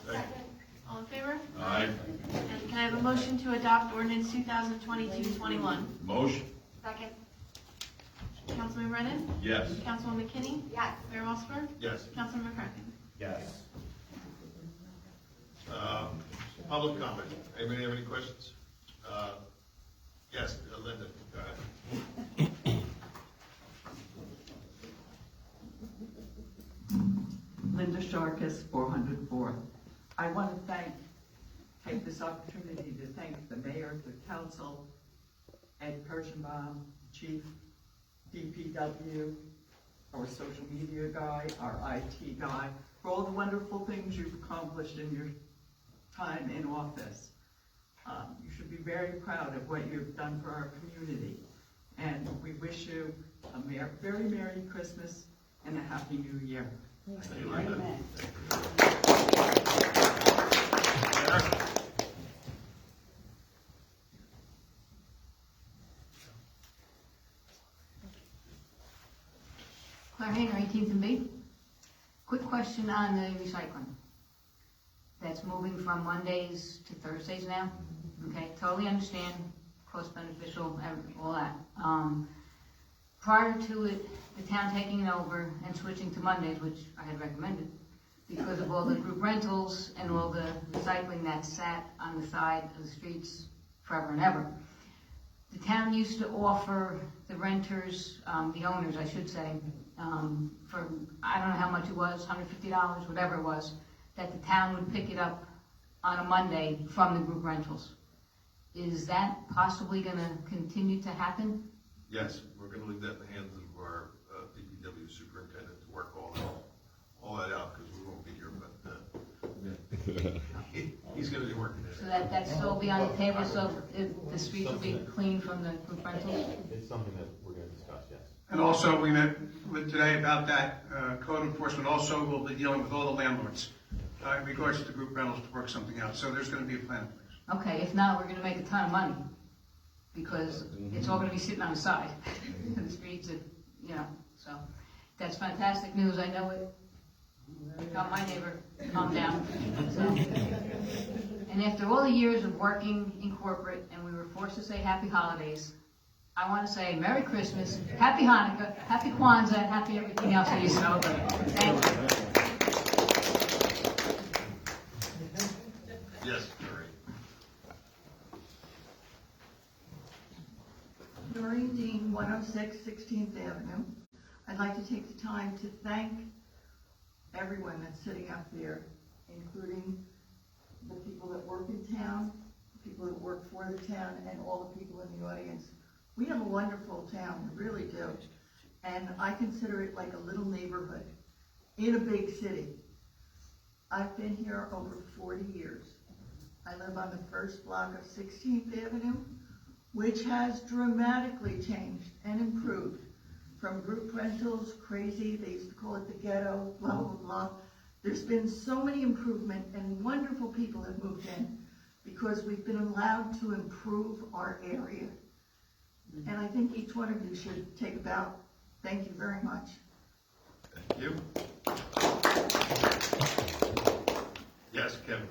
Second. All in favor? Aye. And can I have a motion to adopt ordinance 2022-21? Motion. Second. Councilman Brennan? Yes. Councilwoman McKinney? Yes. Mayor Walsberg? Yes. Councilman McCarthy? Yes. Public comment. Anybody have any questions? Yes, Linda, go ahead. Linda Sharkus, 404th. I want to take this opportunity to thank the mayor, the council, Ed Kirschenbaum, Chief, DPW, our social media guy, our IT guy, for all the wonderful things you've accomplished in your time in office. You should be very proud of what you've done for our community. And we wish you a very Merry Christmas and a Happy New Year. Claire Hayner, 18th and B. Quick question on the recycling. That's moving from Mondays to Thursdays now? Okay, totally understand, cost beneficial, all that. Prior to it, the town taking it over and switching to Mondays, which I had recommended, because of all the group rentals and all the recycling that sat on the side of the streets forever and ever. The town used to offer the renters, the owners, I should say, for, I don't know how much it was, $150, whatever it was, that the town would pick it up on a Monday from the group rentals. Is that possibly gonna continue to happen? Yes, we're gonna leave that in the hands of our DPW superintendent to work all that out, because we won't be here, but he's gonna be working So there. that's still be on the table, so the streets will be clean from the group rentals? It's something that we're gonna discuss, yes. And also, we met with today about that, code enforcement also will be dealing with all the landlords, in regards to the group rentals to work something out, so there's gonna be a plan in place. Okay, if not, we're gonna make a ton of money, because it's all gonna be sitting on the side of the streets, so that's fantastic news. I know it got my neighbor calmed down. So. And after all the years of working in corporate, and we were forced to say Happy Holidays, I want to say Merry Christmas, Happy Hanukkah, Happy Kwanzaa, and Happy everything else that you celebrate. Thank you. Yes, Mary. Noreen Dean, 106 16th Avenue. I'd like to take the time to thank everyone that's sitting up there, including the people that work in town, the people that work for the town, and all the people in the audience. We have a wonderful town, we really do. And I consider it like a little neighborhood in a big city. I've been here over 40 years. I live on the first block of 16th Avenue, which has dramatically changed and improved. From group rentals, crazy, they used to call it the ghetto, blah, blah, blah. There's been so many improvement, and wonderful people have moved in because we've been allowed to improve our area. And I think each one of you should take a bow. Thank you very much. Thank you. Yes, Kevin.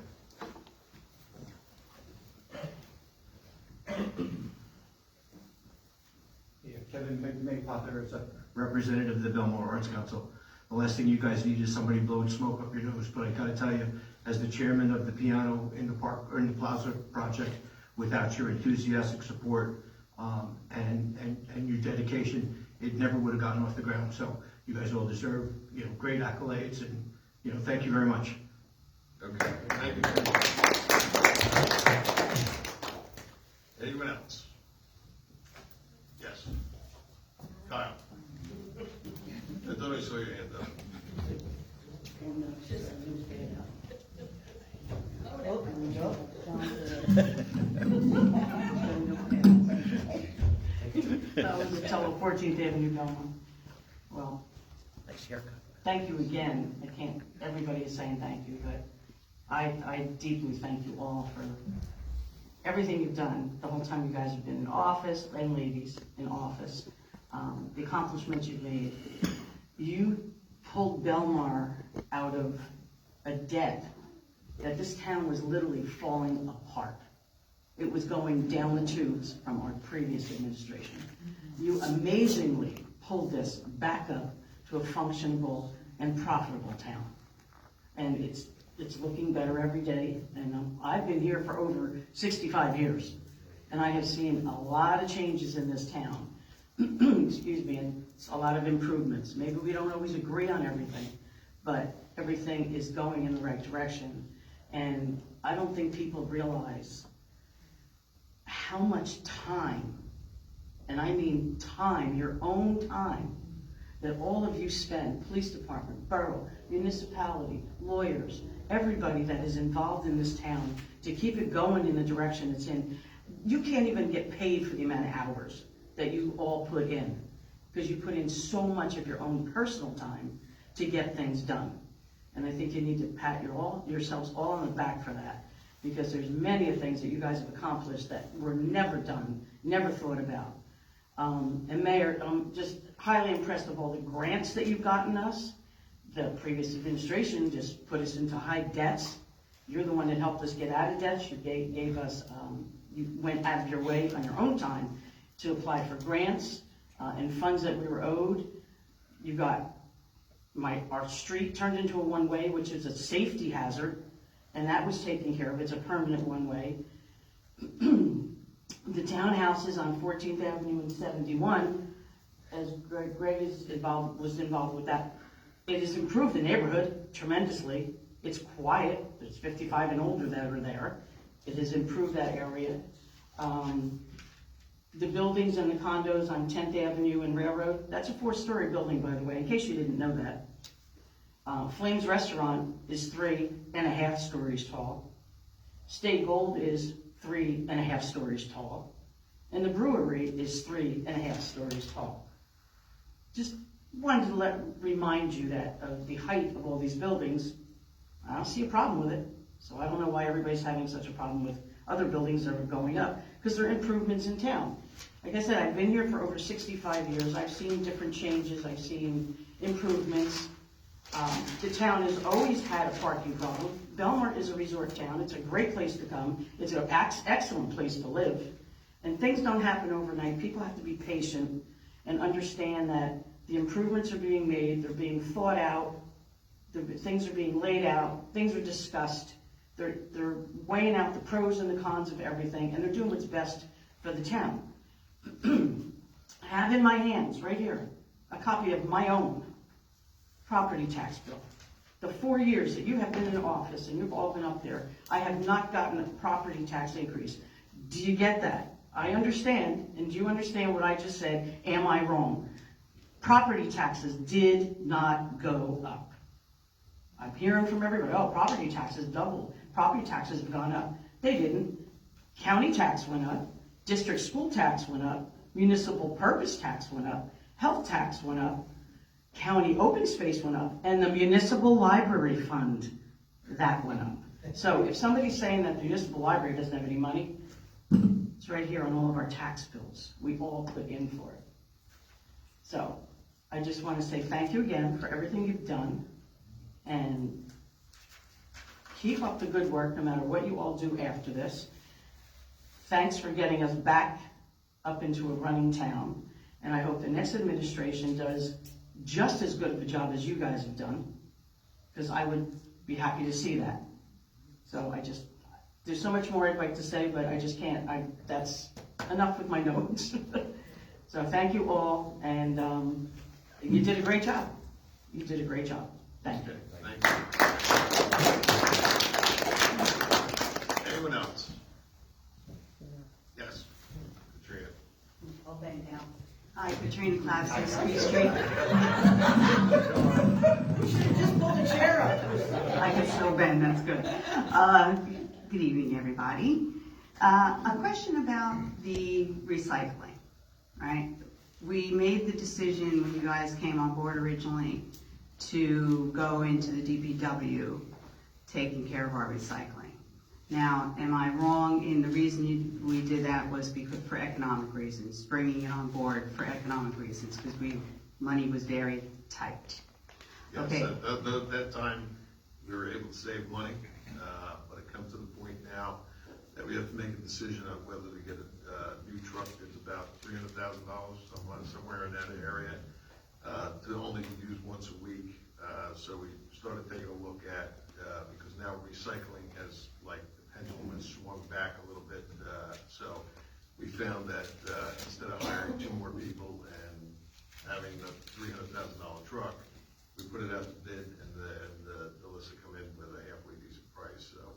Yeah, Kevin Maypother is a representative of the Belmar Arts Council. The last thing you guys need is somebody blowing smoke up your nose, but I gotta tell you, as the chairman of the Piano in the Park, or in the Plaza project, without your enthusiastic support, and your dedication, it never would have gotten off the ground. So you guys all deserve, great accolades, and, thank you very much. Okay, thank you. Anyone else? Yes. Kyle. I thought I saw your hand up. Fellow 14th Avenue, Belmar. Well, thank you again. Everybody is saying thank you, but I deeply thank you all for everything you've done the whole time you guys have been in office, and ladies in office, the accomplishments you've made. You pulled Belmar out of a debt that this town was literally falling apart. It was going down the tubes from our previous administration. You amazingly pulled this back up to a functionable and profitable town. And it's looking better every day. And I've been here for over 65 years. And I have seen a lot of changes in this town. Excuse me, and a lot of improvements. Maybe we don't always agree on everything, but everything is going in the right direction. And I don't think people realize how much time and I mean time, your own time, that all of you spend, police department, borough, municipality, lawyers, everybody that is involved in this town to keep it going in the direction it's in. You can't even get paid for the amount of hours that you all put in, because you put in so much of your own personal time to get things done. And I think you need to pat yourselves all on the back for that, because there's many of things that you guys have accomplished that were never done, never thought about. And Mayor, I'm just highly impressed of all the grants that you've gotten us. The previous administration just put us into high debts. You're the one that helped us get out of debts. You gave us, you went out of your way on your own time to apply for grants and funds that we were owed. You got our street turned into a one-way, which is a safety hazard, and that was taken care of. It's a permanent one-way. The townhouses on 14th Avenue and 71, as Greg was involved with that, it has improved the neighborhood tremendously. It's quiet. There's 55 and older that are there. It has improved that area. The buildings and the condos on 10th Avenue and Railroad, that's a 4-story building, by the way, in case you didn't know that. Flames Restaurant is 3.5 stories tall. Stay Gold is 3.5 stories tall. And the brewery is 3.5 stories tall. Just wanted to remind you that of the height of all these buildings. I don't see a problem with it. So I don't know why everybody's having such a problem with other buildings that are going up, because they're improvements in town. Like I said, I've been here for over 65 years. I've seen different changes. I've seen improvements. The town has always had a parking problem. Belmar is a resort town. It's a great place to come. It's an excellent place to live. And things don't happen overnight. People have to be patient and understand that the improvements are being made. They're being thought out. Things are being laid out. Things are discussed. They're weighing out the pros and the cons of everything, and they're doing what's best for the town. I have in my hands, right here, a copy of my own property tax bill. The 4 years that you have been in office, and you've all been up there, I have not gotten a property tax increase. Do you get that? I understand, and do you understand what I just said? Am I wrong? Property taxes did not go up. I'm hearing from everybody, oh, property taxes doubled. Property taxes have gone up. They didn't. County tax went up. District school tax went up. Municipal purpose tax went up. Health tax went up. County open space went up. And the municipal library fund, that went up. So if somebody's saying that the municipal library doesn't have any money, it's right here on all of our tax bills. We all put in for it. So I just want to say thank you again for everything you've done. And keep up the good work no matter what you all do after this. Thanks for getting us back up into a running town. And I hope the next administration does just as good of a job as you guys have done, because I would be happy to see that. So there's so much more I'd like to say, but I just can't. That's enough with my notes. So thank you all, and you did a great job. You did a great job. Thank you. Thank you. Anyone else? Yes, Katrina. I'll bend down. Hi, Katrina Klaus, 6th Street. We should have just pulled a chair up. I can still bend, that's good. Good evening, everybody. A question about the recycling, right? We made the decision when you guys came on board originally to go into the DPW taking care of our recycling. Now, am I wrong in the reason we did that was because for economic reasons, bringing it on board for economic reasons, because money was very tight? Yes, Okay. at that time, we were able to save money, but it comes to the point now that we have to make a decision on whether to get a new truck that's about $300,000, somewhere in that area, to only be used once a week. So we started taking a look at, because now recycling has, like, the pendulum has swung back a little bit. So we found that instead of hiring 2 more people and having the $300,000 truck, we put it out to bid, and the Alyssa come in with a halfway decent price. So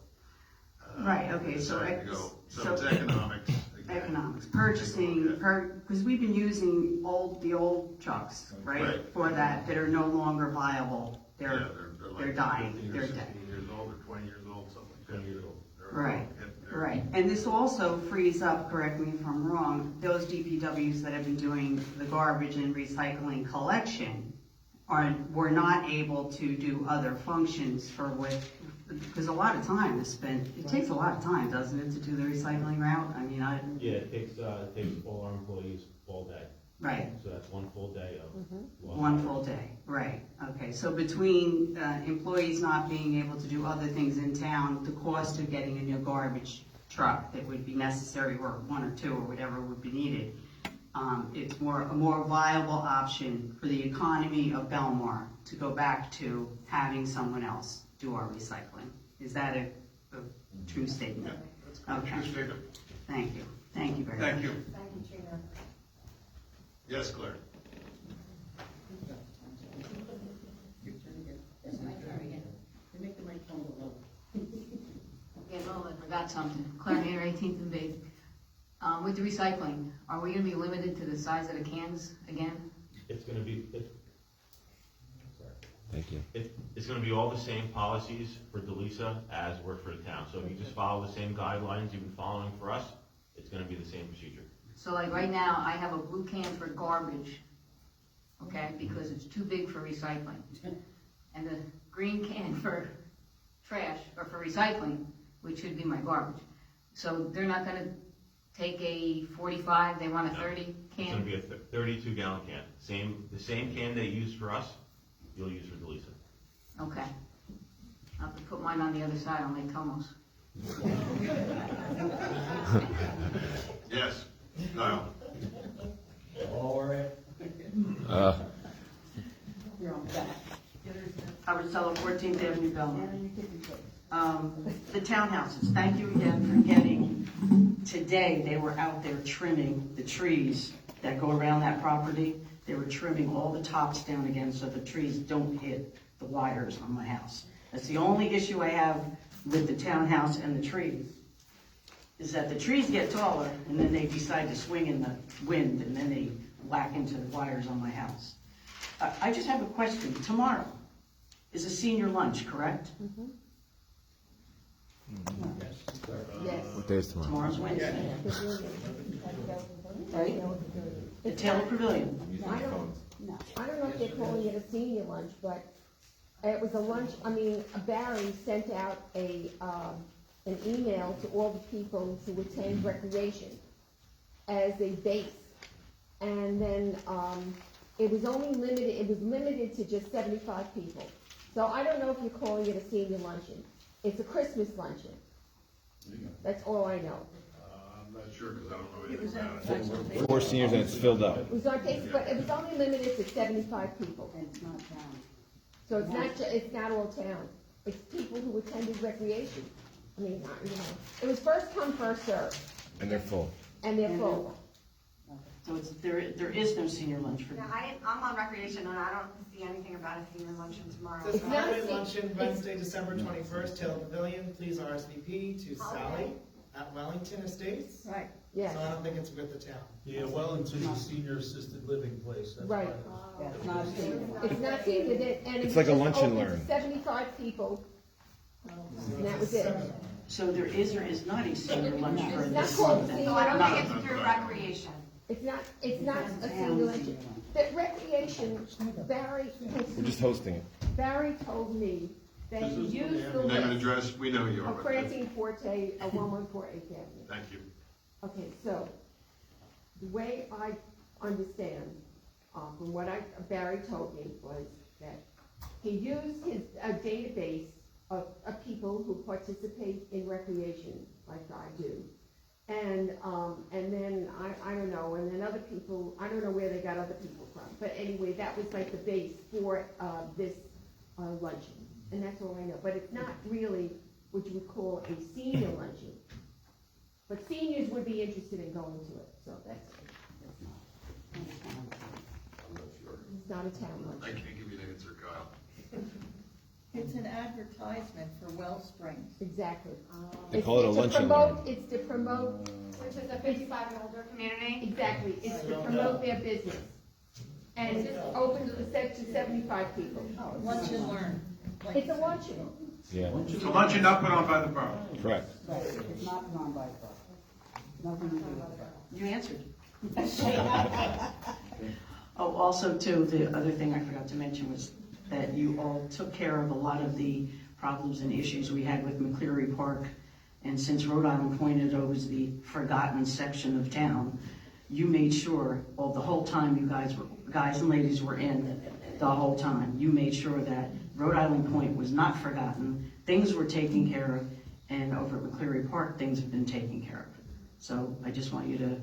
Right, okay, we so decided to go. So it's economics again. economics, purchasing, because we've been using the old trucks, right? Right. For that are no longer viable. Yeah, They're like dying, 15 or they're dead. 16 years old, or 20 years old, something like that. They're Right, they're- right. And this also frees up, correct me if I'm wrong, those DPWs that have been doing the garbage and recycling collection were not able to do other functions because a lot of time is spent, it takes a lot of time, doesn't it, to do the recycling route? I mean, Yeah, it takes all our employees all day. Right. So that's one full day of. One full day, right, okay, so between employees not being able to do other things in town, the cost of getting a new garbage truck that would be necessary, or one or two, or whatever would be needed, it's a more viable option for the economy of Belmar to go back to having someone else do our recycling. Is that a true statement? Okay. True statement. Thank you very much. Thank you. Thank you, Trina. Yes, Claire? It's my turn again. They make the microphone go low. Okay, well, I forgot something. Claire Hayner, 18th and Bay. With the recycling, are we gonna be limited to the size of the cans again? It's gonna be, Thank you. it's gonna be all the same policies for Delisa as were for the town. So if you just follow the same guidelines you've been following for us, it's gonna be the same procedure. So like right now, I have a blue can for garbage, okay, because it's too big for recycling. And the green can for trash, or for recycling, which should be my garbage. So they're not gonna take a 45, they want a 30 It's gonna can? be a 32-gallon can. The same can they use for us, you'll use for Delisa. Okay. I'll have to put mine on the other side, I'll make Tomos. Yes. Kyle? All right. You're on back. Howard Sella, 14th Avenue, Belmar. The townhouses, thank you again for getting, today, they were out there trimming the trees that go around that property. They were trimming all the tops down again so the trees don't hit the wires on my house. That's the only issue I have with the townhouse and the trees, is that the trees get taller and then they decide to swing in the wind and then they whack into the wires on my house. I just have a question. Tomorrow is a senior lunch, correct? Yes. What day is tomorrow? Tomorrow's Wednesday. Right? The Taylor Pavilion. I don't know if they're calling it a senior lunch, but it was a lunch, Barry sent out an email to all the people who attend recreation as a base. And then, it was limited to just 75 people. So I don't know if you're calling it a senior luncheon. It's a Christmas luncheon. That's all I know. I'm not sure, because I don't know anything about it. Four seniors and it's filled up. It was on Facebook, but it was only limited to 75 people. It's not town. So it's not all town. It's people who attended recreation. It was first come, first served, And they're full. and they're full. So there is no senior lunch for No, I'm on recreation and I don't see anything about a senior luncheon tomorrow. It's not a Luncheon Wednesday, December 21st, Taylor Pavilion. Please RSVP to Sally at Wellington Estates. Right, yes. So I don't think it's with the town. Yeah, Wellington's a senior assisted living place. That's Right. why. It's not senior. It's not senior, and It's it's like a just lunch and open to learn. 75 people, and that was it. So there is or is not a senior lunch for It's this not called month then? senior So I don't lunch. think it's through recreation. It's not a senior luncheon. The recreation, Barry We're just hosting it. Barry told me that This he is used the name and list address, we know you are. of Francine Forte of 114 8th Avenue. Thank you. Okay, so, the way I understand, from what Barry told me, was that he used a database of people who participate in recreation, like I do. And then, I don't know, and then other people, I don't know where they got other people from. But anyway, that was like the base for, this, luncheon. And that's all I know. But it's not really what you would call a senior luncheon. But seniors would be interested in going to it, so that's I'm not sure. it's not a town I luncheon. can't give you an answer, Kyle. It's an advertisement for Wellsprings. Exactly. They call it a lunch and learn. It's to promote, Which is a 55 and older community. exactly, it's to promote their business. And it's open to 75 people. Lunch and learn. It's a luncheon. Yeah, It's a luncheon not put on by the borough. correct. Right, it's not non-bylaw. Nothing to do with that. You answered. Oh, also too, the other thing I forgot to mention was that you all took care of a lot of the problems and issues we had with McCleary Park. And since Rhode Island pointed over as the forgotten section of town, you made sure, all the whole time you guys and ladies were in, the whole time, you made sure that Rhode Island Point was not forgotten, things were taken care of, and over at McCleary Park, things have been taken care of. So I just want you to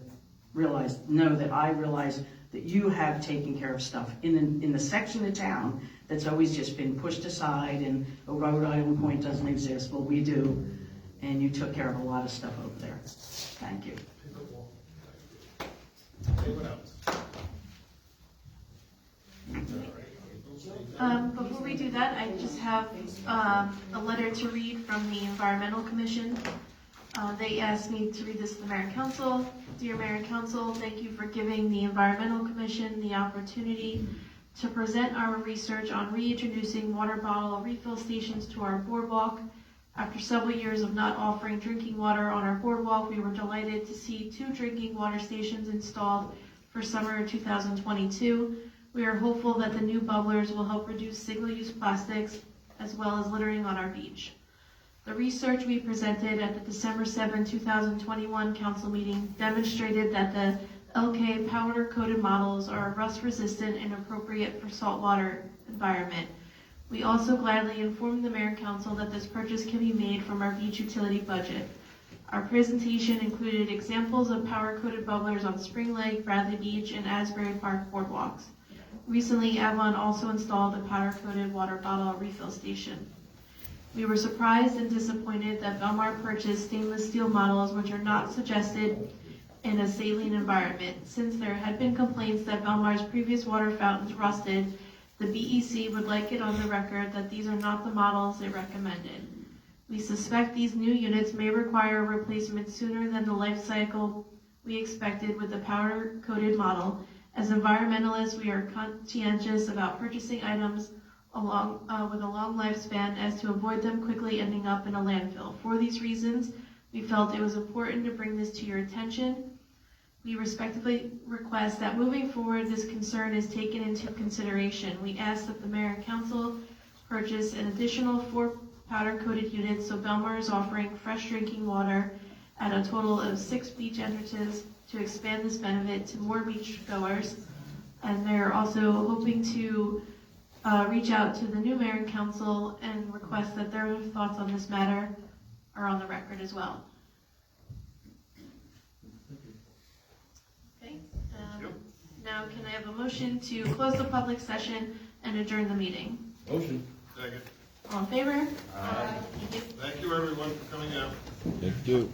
know that I realize that you have taken care of stuff in the section of town that's always just been pushed aside and Rhode Island Point doesn't exist. Well, we do, and you took care of a lot of stuff over there. Thank you. Anyone else? Before we do that, I just have a letter to read from the Environmental Commission. They asked me to read this to the Mayor and Council. Dear Mayor and Council, thank you for giving the Environmental Commission the opportunity to present our research on reintroducing water bottle refill stations to our boardwalk. After several years of not offering drinking water on our boardwalk, we were delighted to see 2 drinking water stations installed for summer 2022. We are hopeful that the new bubblers will help reduce single-use plastics as well as littering on our beach. The research we presented at the December 7, 2021 council meeting demonstrated that the LK powder-coated models are rust-resistant and appropriate for saltwater environment. We also gladly informed the Mayor and Council that this purchase can be made from our beach utility budget. Our presentation included examples of powder-coated bubblers on Spring Lake, Bradley Beach, and Asbury Park boardwalks. Recently, Avon also installed a powder-coated water bottle refill station. We were surprised and disappointed that Belmar purchased stainless steel models which are not suggested in a saline environment. Since there had been complaints that Belmar's previous water fountains rusted, the BEC would like it on the record that these are not the models they recommended. We suspect these new units may require replacement sooner than the life cycle we expected with the powder-coated model. As environmentalists, we are conscientious about purchasing items with a long lifespan as to avoid them quickly ending up in a landfill. For these reasons, we felt it was important to bring this to your attention. We respectfully request that moving forward, this concern is taken into consideration. We ask that the Mayor and Council purchase an additional 4 powder-coated units so Belmar is offering fresh drinking water at a total of 6 beach entrances to expand this benefit to more beach goers. And they're also hoping to reach out to the new Mayor and Council and request that their thoughts on this matter are on the record as well. Okay. Now can I have a motion to close the public session and adjourn the meeting? Motion. Second. All in favor? Aye. Thank you. Thank you, everyone, for coming out. Thank you.